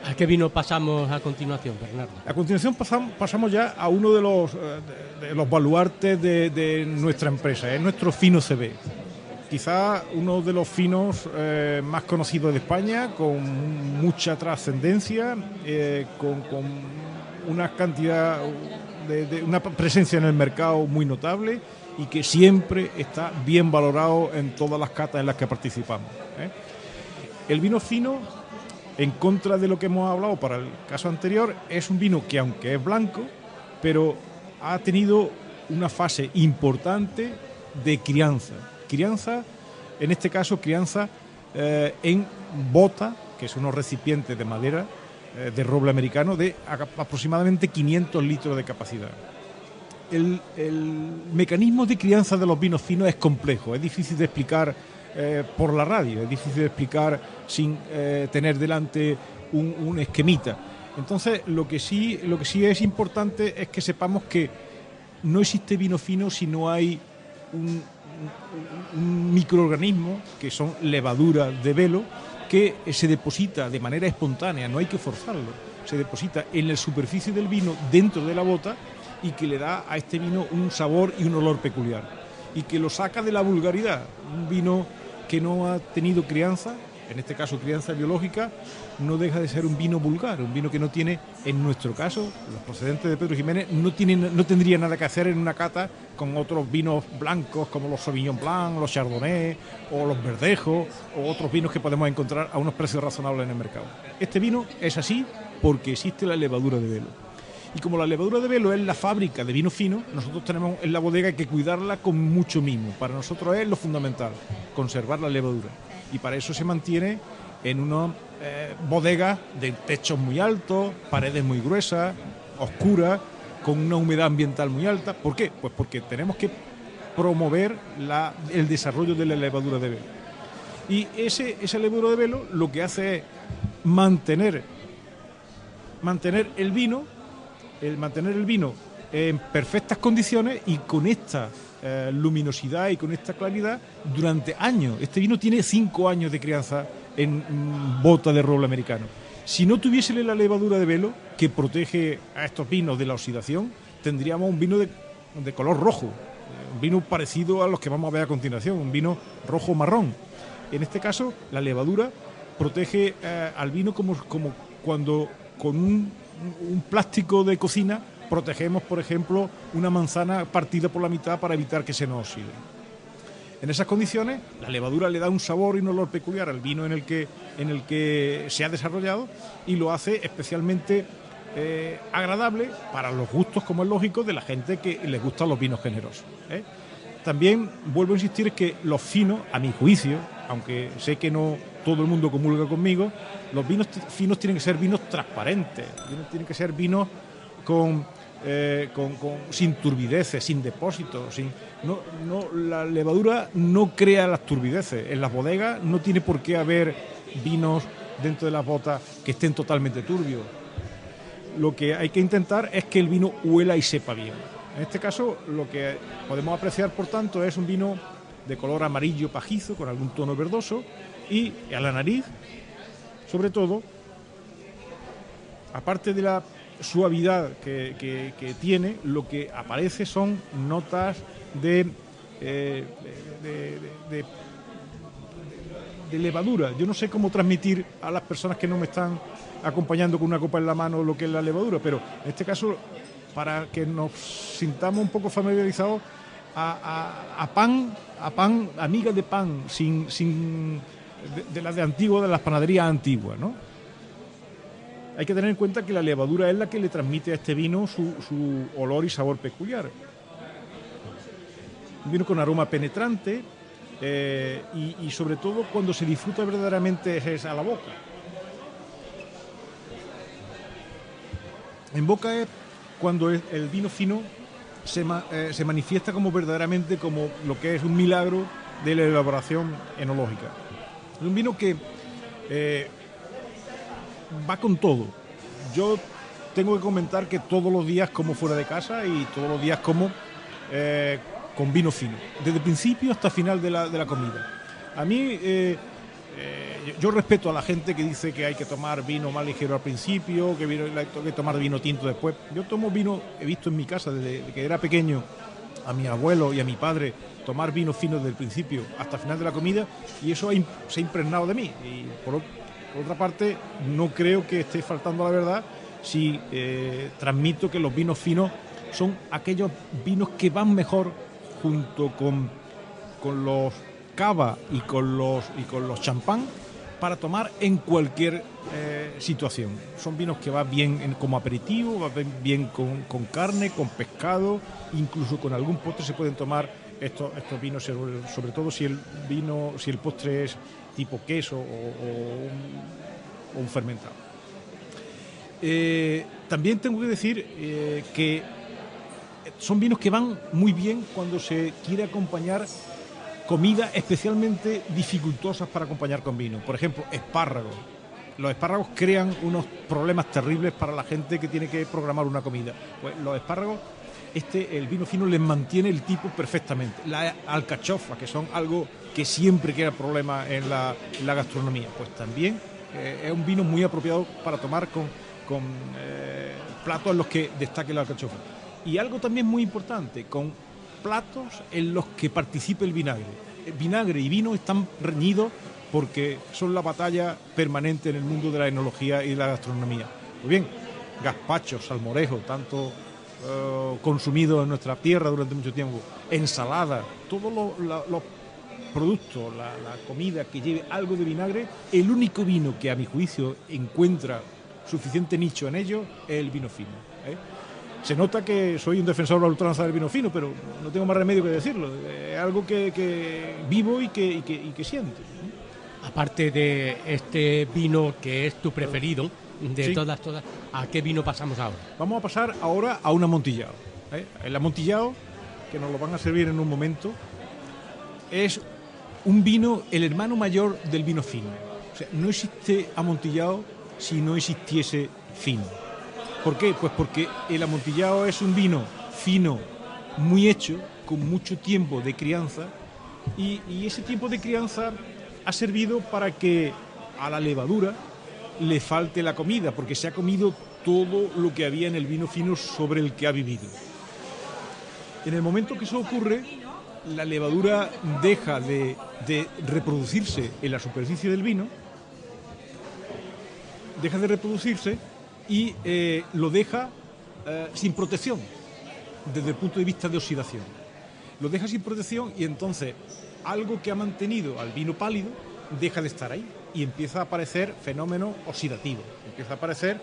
¿A qué vino pasamos a continuación, Bernardo? A continuación pasamos ya a uno de los baluartes de nuestra empresa, es nuestro Fino CB. Quizá uno de los finos más conocidos de España, con mucha trascendencia, con una cantidad de una presencia en el mercado muy notable y que siempre está bien valorado en todas las catas en las que participamos. El vino fino, en contra de lo que hemos hablado para el caso anterior, es un vino que, aunque es blanco, pero ha tenido una fase importante de crianza. Crianza, en este caso, crianza en bota, que son unos recipientes de madera de roble americano de aproximadamente 500 litros de capacidad. El mecanismo de crianza de los vinos finos es complejo, es difícil de explicar por la radio, es difícil de explicar sin tener delante un esquemita. Entonces, lo que sí es importante es que sepamos que no existe vino fino si no hay un microorganismo, que son levaduras de velo, que se deposita de manera espontánea, no hay que forzarlo, se deposita en la superficie del vino dentro de la bota y que le da a este vino un sabor y un olor peculiar y que lo saca de la vulgaridad. Un vino que no ha tenido crianza, en este caso crianza biológica, no deja de ser un vino vulgar, un vino que no tiene, en nuestro caso, los procedentes de Pedro Ximénez, no tendría nada que hacer en una cata con otros vinos blancos como los Sauvignon Blanc, los Chardonnay o los Verdejos o otros vinos que podemos encontrar a unos precios razonables en el mercado. Este vino es así porque existe la levadura de velo. Y como la levadura de velo es la fábrica de vino fino, nosotros tenemos en la bodega que cuidarla con mucho mimo. Para nosotros es lo fundamental, conservar la levadura. Y para eso se mantiene en una bodega de techos muy altos, paredes muy gruesas, oscuras, con una humedad ambiental muy alta. ¿Por qué? Pues porque tenemos que promover el desarrollo de la levadura de velo. Y esa levadura de velo lo que hace es mantener el vino en perfectas condiciones y con esta luminosidad y con esta claridad durante años. Este vino tiene 5 años de crianza en bota de roble americano. Si no tuviese la levadura de velo que protege a estos vinos de la oxidación, tendríamos un vino de color rojo, un vino parecido a los que vamos a ver a continuación, un vino rojo marrón. En este caso, la levadura protege al vino como cuando con un plástico de cocina protegemos, por ejemplo, una manzana partida por la mitad para evitar que se nos oxide. En esas condiciones, la levadura le da un sabor y un olor peculiar al vino en el que se ha desarrollado y lo hace especialmente agradable para los gustos, como es lógico, de la gente que les gustan los vinos generosos. También vuelvo a insistir que los finos, a mi juicio, aunque sé que no todo el mundo comulga conmigo, los vinos finos tienen que ser vinos transparentes, tienen que ser vinos sin turbideces, sin depósitos, la levadura no crea las turbideces. En las bodegas no tiene por qué haber vinos dentro de las botas que estén totalmente turbios. Lo que hay que intentar es que el vino huela y sepa bien. En este caso, lo que podemos apreciar, por tanto, es un vino de color amarillo pajizo, con algún tono verdoso, y a la nariz, sobre todo, aparte de la suavidad que tiene, lo que aparece son notas de levadura. Yo no sé cómo transmitir a las personas que no me están acompañando con una copa en la mano lo que es la levadura, pero en este caso, para que nos sintamos un poco familiarizados, a pan, a migas de pan, de las de antiguo, de las panaderías antiguas, ¿no? Hay que tener en cuenta que la levadura es la que le transmite a este vino su olor y sabor peculiar. Un vino con aroma penetrante y sobre todo cuando se disfruta verdaderamente es a la boca. En boca es cuando el vino fino se manifiesta como verdaderamente como lo que es un milagro de la elaboración enológica. Es un vino que va con todo. Yo tengo que comentar que todos los días como fuera de casa y todos los días como con vino fino, desde el principio hasta el final de la comida. A mí, yo respeto a la gente que dice que hay que tomar vino más ligero al principio, que hay que tomar vino tinto después. Yo tomo vino, he visto en mi casa desde que era pequeño a mi abuelo y a mi padre tomar vino fino desde el principio hasta el final de la comida, y eso se ha impregnado de mí. Y por otra parte, no creo que esté faltando la verdad si transmito que los vinos finos son aquellos vinos que van mejor junto con los cava y con los champán para tomar en cualquier situación. Son vinos que van bien como aperitivo, van bien con carne, con pescado, incluso con algún postre se pueden tomar estos vinos, sobre todo si el postre es tipo queso o un fermentado. También tengo que decir que son vinos que van muy bien cuando se quiere acompañar comida especialmente dificultosas para acompañar con vino. Por ejemplo, espárragos. Los espárragos crean unos problemas terribles para la gente que tiene que programar una comida. Pues los espárragos, el vino fino les mantiene el tipo perfectamente. Las alcachofas, que son algo que siempre crea problemas en la gastronomía, pues también es un vino muy apropiado para tomar con platos en los que destaque la alcachofa. Y algo también muy importante, con platos en los que participe el vinagre. El vinagre y vino están reñidos porque son la batalla permanente en el mundo de la enología y de la gastronomía. Pues bien, gazpacho, salmorejo, tanto consumido en nuestra tierra durante mucho tiempo, ensalada, todos los productos, la comida que lleve algo de vinagre, el único vino que a mi juicio encuentra suficiente nicho en ello es el vino fino. Se nota que soy un defensor de la ultranza del vino fino, pero no tengo más remedio que decirlo. Es algo que vivo y que siento. Aparte de este vino que es tu preferido, de sí, todas, ¿a qué vino pasamos ahora? Vamos a pasar ahora a un amontillado. El amontillado, que nos lo van a servir en un momento, es un vino, el hermano mayor del vino fino. O sea, no existe amontillado si no existiese fino. ¿Por qué? Pues porque el amontillado es un vino fino, muy hecho, con mucho tiempo de crianza, y ese tiempo de crianza ha servido para que a la levadura le falte la comida, porque se ha comido todo lo que había en el vino fino sobre el que ha vivido. En el momento que eso ocurre, la levadura deja de reproducirse en la superficie del vino, deja de reproducirse y lo deja sin protección desde el punto de vista de oxidación. Lo deja sin protección y entonces algo que ha mantenido al vino pálido deja de estar ahí y empieza a aparecer fenómenos oxidativos. Empieza a aparecer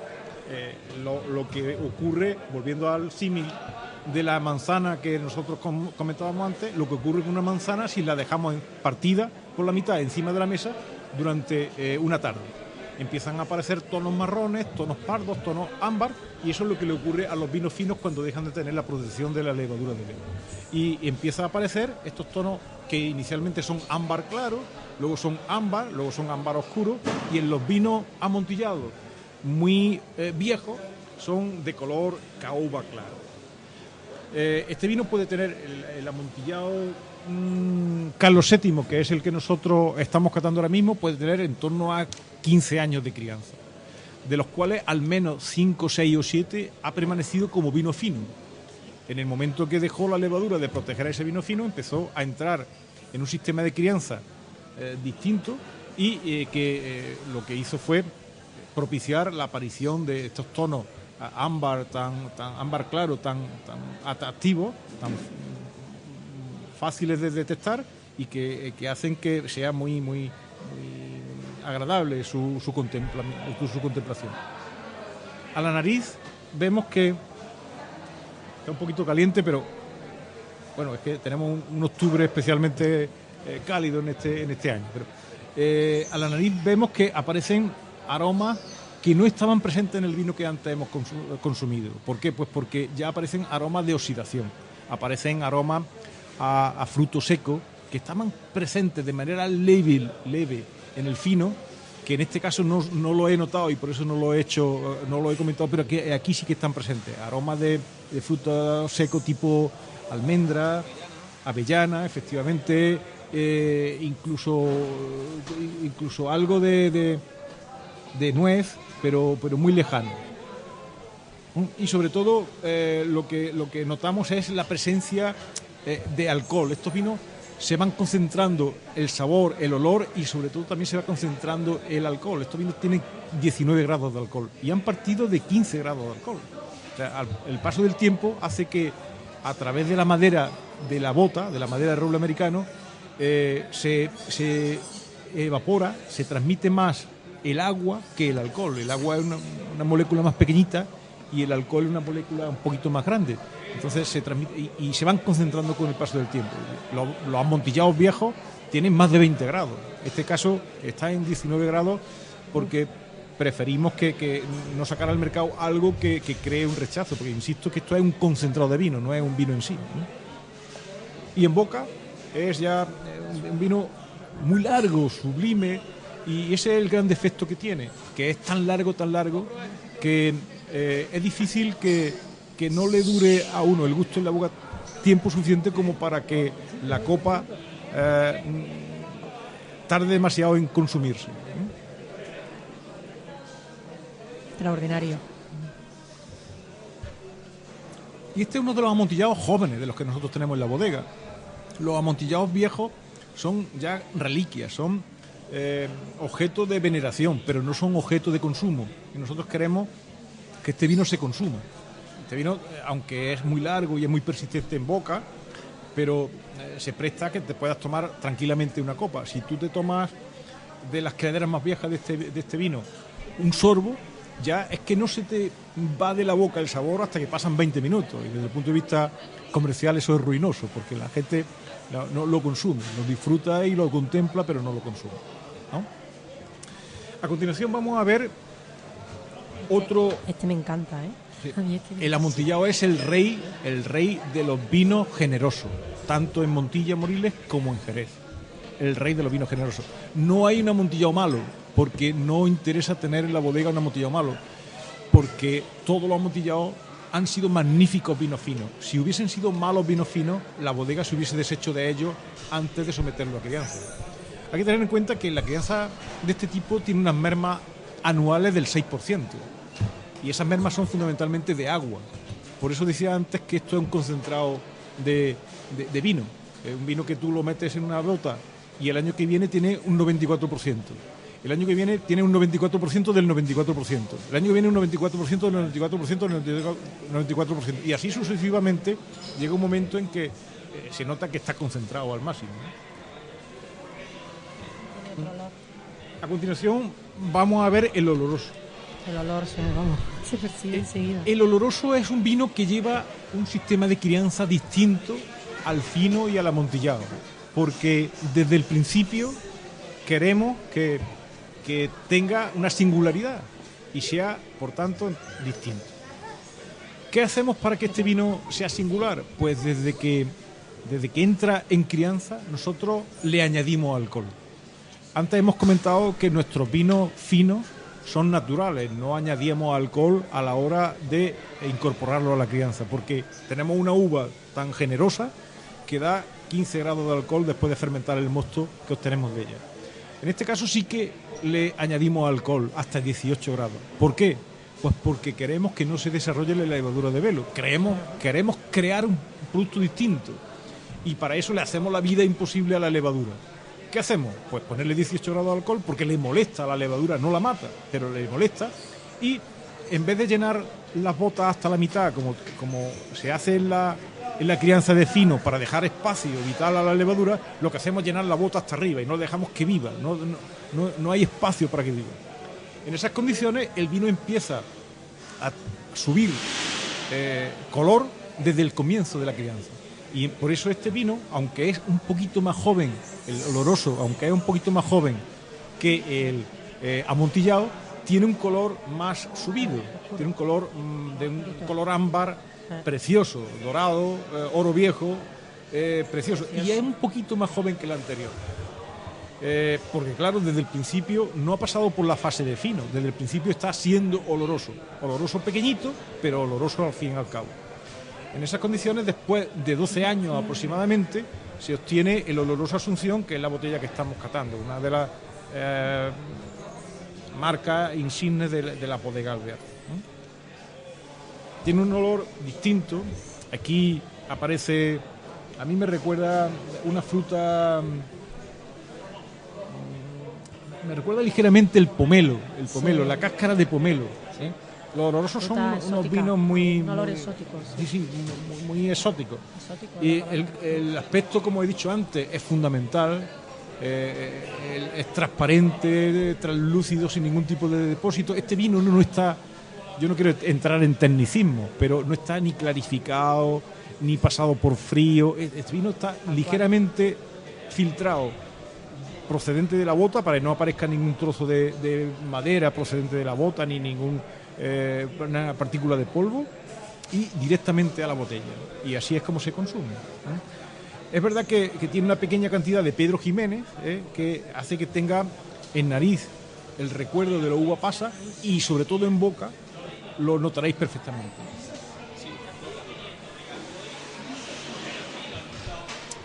lo que ocurre, volviendo al símil de la manzana que nosotros comentábamos antes, lo que ocurre con una manzana si la dejamos partida por la mitad encima de la mesa durante una tarde. Empiezan a aparecer tonos marrones, tonos pardos, tonos ámbar, y eso es lo que le ocurre a los vinos finos cuando dejan de tener la protección de la levadura de leva. Y empieza a aparecer estos tonos que inicialmente son ámbar claro, luego son ámbar oscuro, y en los vinos amontillados muy viejos son de color caoba claro. Este vino puede tener el amontillado Carlos VII, que es el que nosotros estamos catando ahora mismo, puede tener en torno a 15 años de crianza, de los cuales al menos 5, 6 o 7 ha permanecido como vino fino. En el momento que dejó la levadura de proteger a ese vino fino, empezó a entrar en un sistema de crianza distinto y lo que hizo fue propiciar la aparición de estos tonos ámbar, tan ámbar claro, tan atractivos, tan fáciles de detectar y que hacen que sea muy agradable su contemplación. A la nariz vemos que está un poquito caliente, pero bueno, es que tenemos un octubre especialmente cálido en este año. Pero a la nariz vemos que aparecen aromas que no estaban presentes en el vino que antes hemos consumido. ¿Por qué? Pues porque ya aparecen aromas de oxidación, aparecen aromas a fruto seco que estaban presentes de manera leve en el fino, que en este caso no lo he notado y por eso no lo he comentado, pero que aquí sí que están presentes. Aromas de fruto seco tipo almendra, avellana, efectivamente, incluso algo de nuez, pero muy lejano. Y sobre todo lo que notamos es la presencia de alcohol. Estos vinos se van concentrando el sabor, el olor y sobre todo también se va concentrando el alcohol. Estos vinos tienen 19 grados de alcohol y han partido de 15 grados de alcohol. O sea, el paso del tiempo hace que a través de la madera de la bota, de la madera de roble americano, se evapora, se transmite más el agua que el alcohol. El agua es una molécula más pequeñita y el alcohol es una molécula un poquito más grande. Entonces se transmite y se van concentrando con el paso del tiempo. Los amontillados viejos tienen más de 20 grados. Este caso está en 19 grados porque preferimos que no sacar al mercado algo que cree un rechazo, porque insisto que esto es un concentrado de vino, no es un vino en sí, ¿no? Y en boca es ya un vino muy largo, sublime, y ese es el gran defecto que tiene, que es tan largo, que es difícil que no le dure a uno el gusto en la boca tiempo suficiente como para que la copa tarde demasiado en consumirse. Extraordinario. Y este es uno de los amontillados jóvenes de los que nosotros tenemos en la bodega. Los amontillados viejos son ya reliquias, son objeto de veneración, pero no son objeto de consumo. Y nosotros queremos que este vino se consuma. Este vino, aunque es muy largo y es muy persistente en boca, pero se presta a que te puedas tomar tranquilamente una copa. Si tú te tomas de las criaderas más viejas de este vino un sorbo, ya es que no se te va de la boca el sabor hasta que pasan 20 minutos. Y desde el punto de vista comercial eso es ruinoso, porque la gente no lo consume, lo disfruta y lo contempla, pero no lo consume, ¿no? A continuación vamos a ver otro... Este me encanta, ¿eh? Sí. El amontillado es el rey de los vinos generosos, tanto en Montilla, Moriles, como en Jerez. El rey de los vinos generosos. No hay un amontillado malo, porque no interesa tener en la bodega un amontillado malo, porque todos los amontillados han sido magníficos vinos finos. Si hubiesen sido malos vinos finos, la bodega se hubiese deshecho de ellos antes de someterlo a crianza. Hay que tener en cuenta que la crianza de este tipo tiene unas mermas anuales del 6%. Y esas mermas son fundamentalmente de agua. Por eso decía antes que esto es un concentrado de vino. Es un vino que tú lo metes en una bota y el año que viene tiene un 94%. El año que viene tiene un 94% del 94%. El año que viene un 94% del 94% del 94%. Y así sucesivamente llega un momento en que se nota que está concentrado al máximo, ¿no? A continuación vamos a ver el oloroso. El olor se percibe enseguida. El oloroso es un vino que lleva un sistema de crianza distinto al fino y al amontillado, porque desde el principio queremos que tenga una singularidad y sea, por tanto, distinto. ¿Qué hacemos para que este vino sea singular? Pues desde que entra en crianza, nosotros le añadimos alcohol. Antes hemos comentado que nuestros vinos finos son naturales, no añadíamos alcohol a la hora de incorporarlo a la crianza, porque tenemos una uva tan generosa que da 15 grados de alcohol después de fermentar el mosto que obtenemos de ella. En este caso sí que le añadimos alcohol hasta 18 grados. ¿Por qué? Pues porque queremos que no se desarrolle la levadura de velo. Queremos crear un producto distinto y para eso le hacemos la vida imposible a la levadura. ¿Qué hacemos? Pues ponerle 18 grados de alcohol porque le molesta a la levadura, no la mata, pero le molesta, y en vez de llenar las botas hasta la mitad, como se hace en la crianza de fino para dejar espacio vital a la levadura, lo que hacemos es llenar la bota hasta arriba y no dejamos que viva, no hay espacio para que viva. En esas condiciones el vino empieza a subir color desde el comienzo de la crianza. Y por eso este vino, aunque es un poquito más joven, el oloroso, aunque es un poquito más joven que el amontillado, tiene un color más subido, tiene un color de un color ámbar precioso, dorado, oro viejo, precioso. Y es un poquito más joven que el anterior. Porque claro, desde el principio no ha pasado por la fase de fino, desde el principio está siendo oloroso pequeñito, pero oloroso al fin y al cabo. En esas condiciones, después de 12 años aproximadamente, se obtiene el oloroso Asunción, que es la botella que estamos catando, una de las marcas insignes de la bodega Alvear. Tiene un olor distinto. Aquí aparece, a mí me recuerda una fruta, me recuerda ligeramente el pomelo, sí, la cáscara de pomelo, ¿sí? Los olorosos son unos vinos muy exóticos. Sí, muy exóticos. Y el aspecto, como he dicho antes, es fundamental. Es transparente, translúcido, sin ningún tipo de depósito. Este vino no está, yo no quiero entrar en tecnicismo, pero no está ni clarificado, ni pasado por frío. Este vino está ligeramente filtrado, procedente de la bota, para que no aparezca ningún trozo de madera procedente de la bota, ni ninguna partícula de polvo, y directamente a la botella. Y así es como se consume. Es verdad que tiene una pequeña cantidad de Pedro Jiménez, que hace que tenga en nariz el recuerdo de la uva pasa, y sobre todo en boca lo notaréis perfectamente.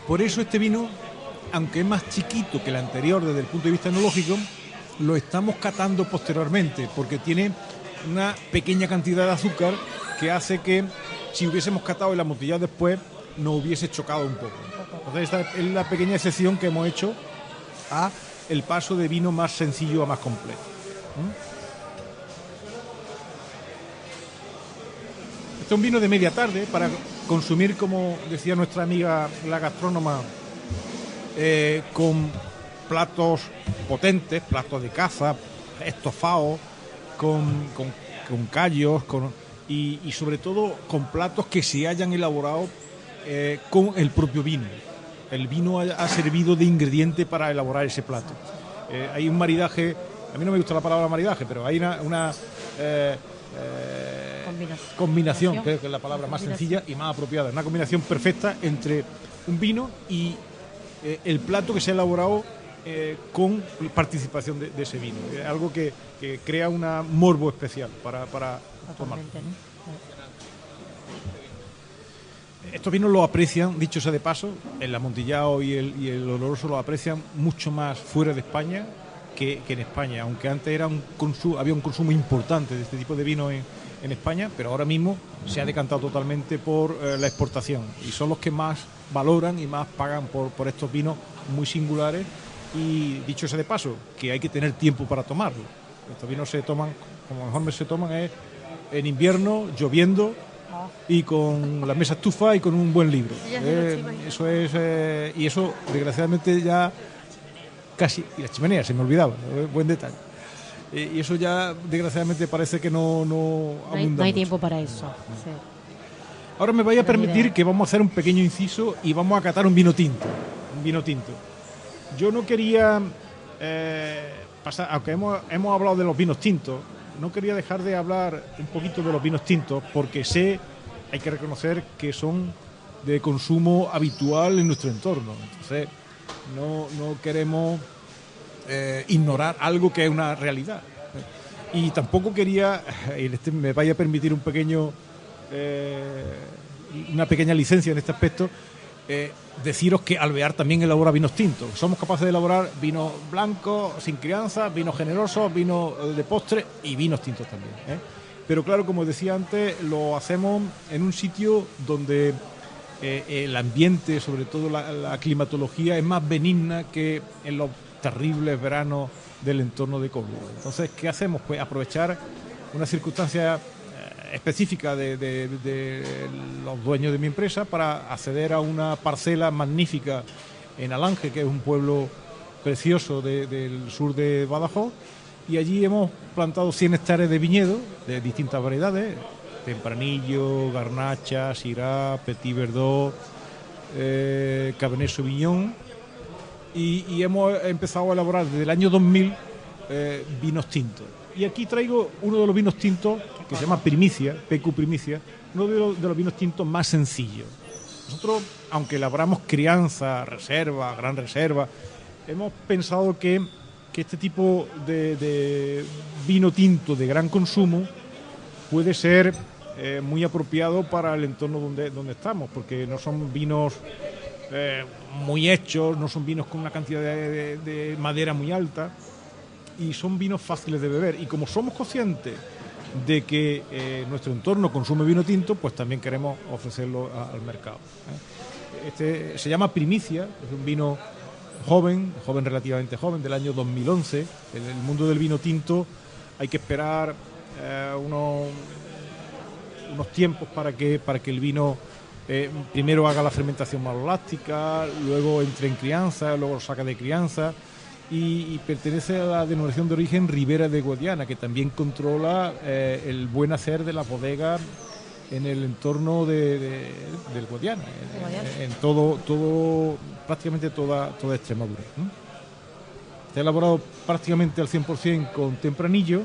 Por eso este vino, aunque es más chiquito que el anterior desde el punto de vista enológico, lo estamos catando posteriormente, porque tiene una pequeña cantidad de azúcar que hace que, si hubiésemos catado el amontillado después, nos hubiese chocado un poco. Entonces esta es la pequeña excepción que hemos hecho a el paso de vino más sencillo a más complejo. Este es un vino de media tarde para consumir, como decía nuestra amiga la gastrónoma, con platos potentes, platos de caza, estofados, con callos, y sobre todo con platos que se hayan elaborado con el propio vino. El vino ha servido de ingrediente para elaborar ese plato. Hay un maridaje, a mí no me gusta la palabra maridaje, pero hay una combinación, creo que es la palabra más sencilla y más apropiada, una combinación perfecta entre un vino y el plato que se ha elaborado con participación de ese vino. Es algo que crea un morbo especial para tomar. Estos vinos los aprecian, dicho sea de paso, el amontillado y el oloroso los aprecian mucho más fuera de España que en España, aunque antes había un consumo importante de este tipo de vino en España, pero ahora mismo se ha decantado totalmente por la exportación, y son los que más valoran y más pagan por estos vinos muy singulares. Y dicho sea de paso, que hay que tener tiempo para tomarlo. Estos vinos se toman, como mejor se toman, es en invierno, lloviendo, y con la mesa estufa y con un buen libro. Eso es, y eso desgraciadamente ya casi, y la chimenea, se me olvidaba, buen detalle. Y eso ya, desgraciadamente, parece que no abunda hay mucho. tiempo para eso. Sí. Ahora me vaya a permitir que vamos a hacer un pequeño inciso y vamos a catar un vino tinto. Yo no quería pasar, aunque hemos hablado de los vinos tintos, no quería dejar de hablar un poquito de los vinos tintos, porque hay que reconocer que son de consumo habitual en nuestro entorno. Entonces, no queremos ignorar algo que es una realidad. Y tampoco quería, y me vaya a permitir una pequeña licencia en este aspecto, deciros que Alvear también elabora vinos tintos. Somos capaces de elaborar vinos blancos, sin crianza, vinos generosos, vinos de postre y vinos tintos también. Pero claro, como decía antes, lo hacemos en un sitio donde el ambiente, sobre todo la climatología, es más benigna que en los terribles veranos del entorno de Córdoba. Entonces, ¿qué hacemos? Pues aprovechar una circunstancia específica de los dueños de mi empresa para acceder a una parcela magnífica en Alange, que es un pueblo precioso del sur de Badajoz, y allí hemos plantado 100 hectáreas de viñedo de distintas variedades: Tempranillo, Garnacha, Syrah, Petit Verdot, Cabernet Sauvignon, y hemos empezado a elaborar desde el año 2000 vinos tintos. Y aquí traigo uno de los vinos tintos que se llama Primicia, PQ Primicia, uno de los vinos tintos más sencillos. Nosotros, aunque elaboramos crianza, reserva, gran reserva, hemos pensado que este tipo de vino tinto de gran consumo puede ser muy apropiado para el entorno donde estamos, porque no son vinos muy hechos, no son vinos con una cantidad de madera muy alta, y son vinos fáciles de beber. Y como somos conscientes de que nuestro entorno consume vino tinto, pues también queremos ofrecerlo al mercado. Este se llama Primicia, es un vino joven, relativamente joven, del año 2011. En el mundo del vino tinto hay que esperar unos tiempos para que el vino primero haga la fermentación maloláctica, luego entre en crianza, luego lo saca de crianza, y pertenece a la denominación de origen Ribera de Guadiana, que también controla el buen hacer de la bodega en el entorno del Guadiana, en todo prácticamente toda Extremadura. Está elaborado prácticamente al 100% con Tempranillo,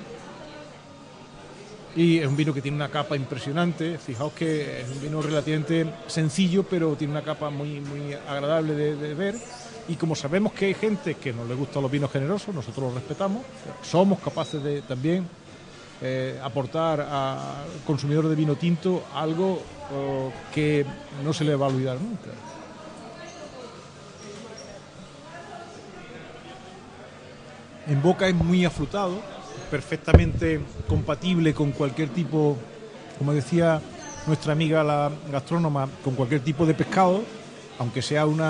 y es un vino que tiene una capa impresionante. Fijaos que es un vino relativamente sencillo, pero tiene una capa muy, muy agradable de ver. Y como sabemos que hay gente que no le gustan los vinos generosos, nosotros los respetamos. Somos capaces de también aportar al consumidor de vino tinto algo que no se le va a olvidar nunca. En boca es muy afrutado, perfectamente compatible con cualquier tipo, como decía nuestra amiga la gastrónoma, con cualquier tipo de pescado, aunque sea un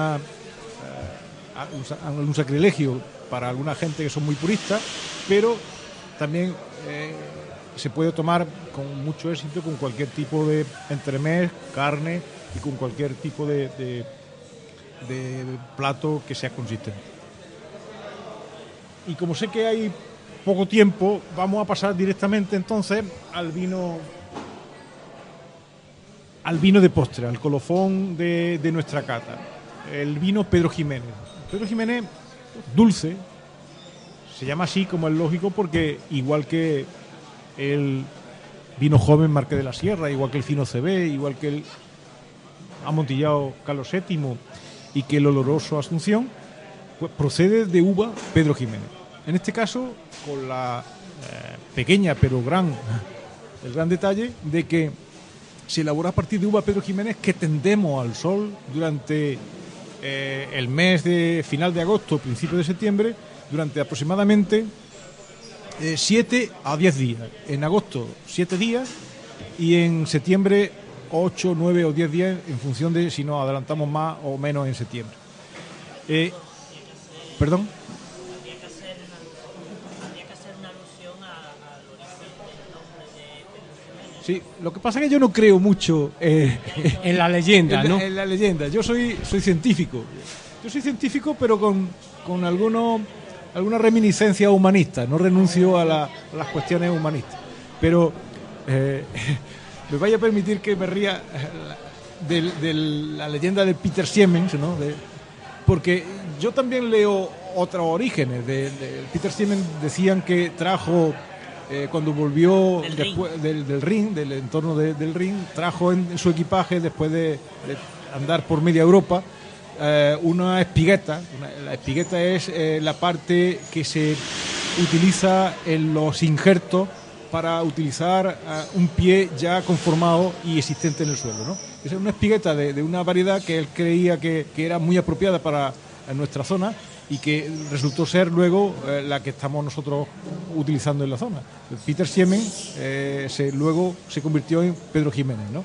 sacrilegio para alguna gente que son muy puristas, pero también se puede tomar con mucho éxito con cualquier tipo de entremés, carne, y con cualquier tipo de plato que sea consistente. Y como sé que hay poco tiempo, vamos a pasar directamente entonces al vino de postre, al colofón de nuestra cata, el vino Pedro Ximénez. Pedro Ximénez, dulce, se llama así como es lógico, porque igual que el vino joven Marqués de la Sierra, igual que el fino CB, igual que el amontillado Carlos VII y que el oloroso Asunción, pues procede de uva Pedro Ximénez. En este caso, con la pequeña pero el gran detalle de que se elabora a partir de uva Pedro Ximénez que tendemos al sol durante el mes de final de agosto, principio de septiembre, durante aproximadamente 7 a 10 días. En agosto 7 días y en septiembre 8, 9 o 10 días, en función de si nos adelantamos más o menos en septiembre. ¿Perdón? Sí, lo que pasa es que yo no creo mucho en la leyenda, ¿no? En la leyenda. Yo soy científico. Yo soy científico, pero con alguna reminiscencia humanista. No renuncio a las cuestiones humanistas. Pero me vaya a permitir que me ría de la leyenda de Peter Siemens, ¿no? Porque yo también leo otros orígenes. Peter Siemens decían que trajo, cuando volvió del Rin, del entorno del Rin, trajo en su equipaje, después de andar por media Europa, una espigueta. La espigueta es la parte que se utiliza en los injertos para utilizar un pie ya conformado y existente en el suelo, ¿no? Es una espigueta de una variedad que él creía que era muy apropiada para nuestra zona y que resultó ser luego la que estamos nosotros utilizando en la zona. Peter Siemens luego se convirtió en Pedro Ximénez, ¿no?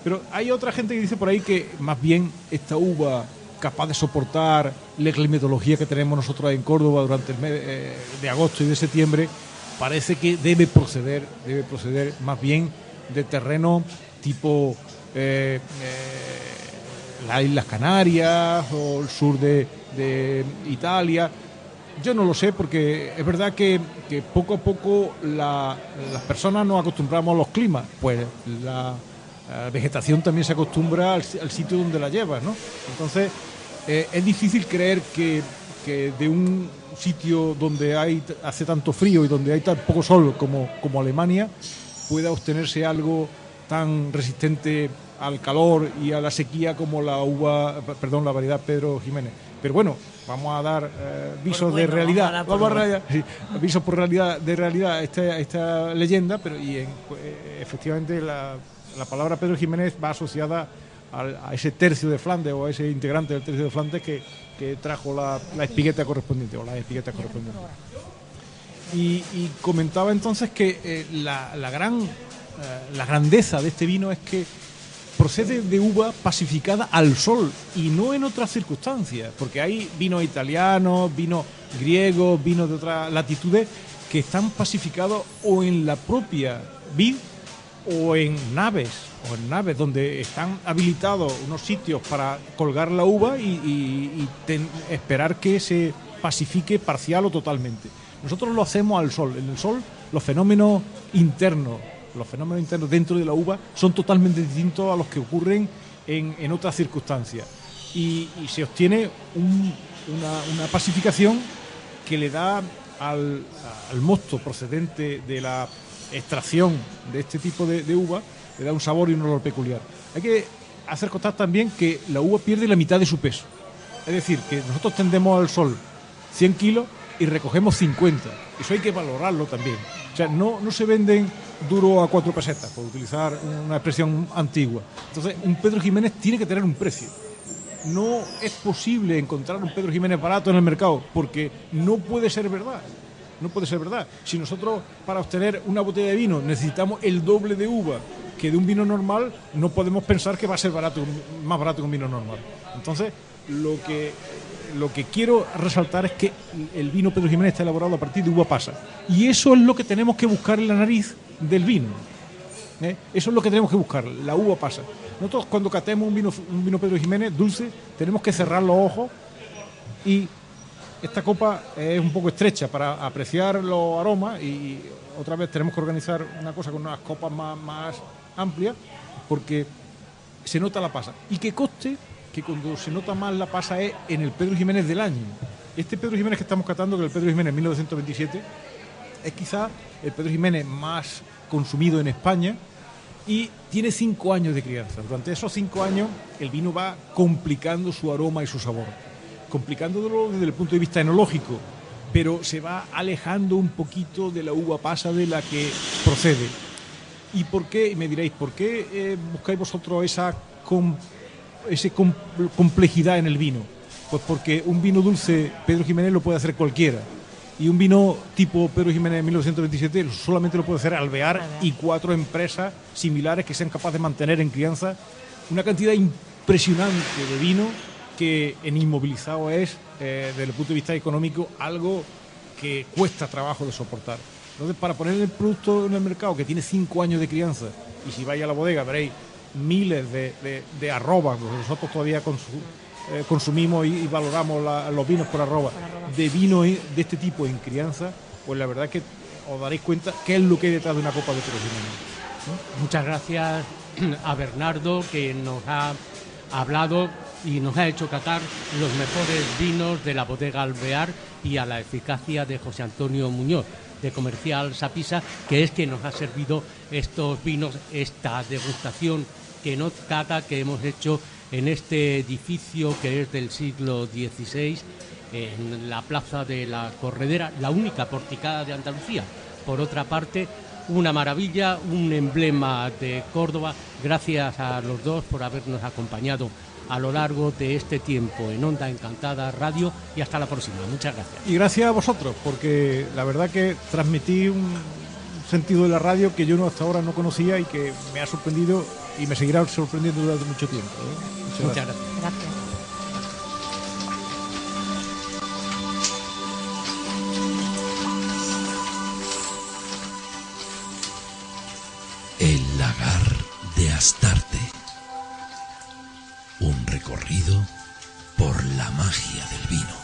Pero hay otra gente que dice por ahí que más bien esta uva capaz de soportar la climatología que tenemos nosotros en Córdoba durante el mes de agosto y de septiembre, parece que debe proceder más bien de terreno tipo las Islas Canarias o el sur de Italia. Yo no lo sé, porque es verdad que poco a poco las personas nos acostumbramos a los climas, pues la vegetación también se acostumbra al sitio donde la llevas, ¿no? Entonces es difícil creer que de un sitio donde hace tanto frío y donde hay tan poco sol como Alemania pueda obtenerse algo tan resistente al calor y a la sequía como la variedad Pedro Ximénez. Pero bueno, vamos a dar visos de realidad, visos por realidad esta leyenda, pero efectivamente la palabra Pedro Ximénez va asociada a ese tercio de Flandes o a ese integrante del tercio de Flandes que trajo la espigueta correspondiente o las espiguetas correspondientes. Y comentaba entonces que la grandeza de este vino es que procede de uva pacificada al sol y no en otras circunstancias, porque hay vinos italianos, vinos griegos, vinos de otras latitudes que están pacificados o en la propia vid o en naves donde están habilitados unos sitios para colgar la uva y esperar que se pacifique parcial o totalmente. Nosotros lo hacemos al sol. En el sol los fenómenos internos dentro de la uva son totalmente distintos a los que ocurren en otras circunstancias y se obtiene una pacificación que le da al mosto procedente de la extracción de este tipo de uva, le da un sabor y un olor peculiar. Hay que hacer constar también que la uva pierde la mitad de su peso, es decir, que nosotros tendemos al sol 100 kilos y recogemos 50. Eso hay que valorarlo también. O sea, no se venden duro a 4 pesetas, por utilizar una expresión antigua. Entonces, un Pedro Ximénez tiene que tener un precio. No es posible encontrar un Pedro Ximénez barato en el mercado, porque no puede ser verdad. No puede ser verdad. Si nosotros, para obtener una botella de vino, necesitamos el doble de uva que de un vino normal, no podemos pensar que va a ser más barato que un vino normal. Entonces, lo que quiero resaltar es que el vino Pedro Ximénez está elaborado a partir de uva pasa. Y eso es lo que tenemos que buscar en la nariz del vino. Eso es lo que tenemos que buscar, la uva pasa. Nosotros cuando catemos un vino Pedro Ximénez dulce, tenemos que cerrar los ojos y esta copa es un poco estrecha para apreciar los aromas y otra vez tenemos que organizar una cosa con unas copas más amplias porque se nota la pasa. Y que conste que cuando se nota más la pasa es en el Pedro Ximénez del año. Este Pedro Ximénez que estamos catando, que es el Pedro Ximénez 1927, es quizá el Pedro Ximénez más consumido en España y tiene 5 años de crianza. Durante esos 5 años el vino va complicando su aroma y su sabor, complicándolo desde el punto de vista enológico, pero se va alejando un poquito de la uva pasa de la que procede. ¿Y por qué? Y me diréis, ¿por qué buscáis vosotros esa complejidad en el vino? Pues porque un vino dulce Pedro Ximénez lo puede hacer cualquiera y un vino tipo Pedro Ximénez de 1927 solamente lo puede hacer Alvear y 4 empresas similares que sean capaces de mantener en crianza una cantidad impresionante de vino que en inmovilizado es, desde el punto de vista económico, algo que cuesta trabajo de soportar. Entonces, para poner el producto en el mercado que tiene 5 años de crianza, y si vais a la bodega veréis miles de arrobas, nosotros todavía consumimos y valoramos los vinos por arroba, de vino de este tipo en crianza, pues la verdad es que os daréis cuenta qué es lo que hay detrás de una copa de Perugino. Muchas gracias a Bernardo, que nos ha hablado y nos ha hecho catar los mejores vinos de la bodega Alvear, y a la eficacia de José Antonio Muñoz, de Comercial Sapisa, que es quien nos ha servido estos vinos, esta degustación que nos cata que hemos hecho en este edificio que es del siglo XVI, en la Plaza de la Corredera, la única porticada de Andalucía. Por otra parte, una maravilla, un emblema de Córdoba. Gracias a los dos por habernos acompañado a lo largo de este tiempo en Onda Encantada Radio, y hasta la próxima. Muchas gracias. Y gracias a vosotros, porque la verdad que transmití un sentido de la radio que yo hasta ahora no conocía y que me ha sorprendido y me seguirá sorprendiendo durante mucho tiempo. Muchas gracias. Gracias. El lagar de Astarte. Un recorrido por la magia del vino.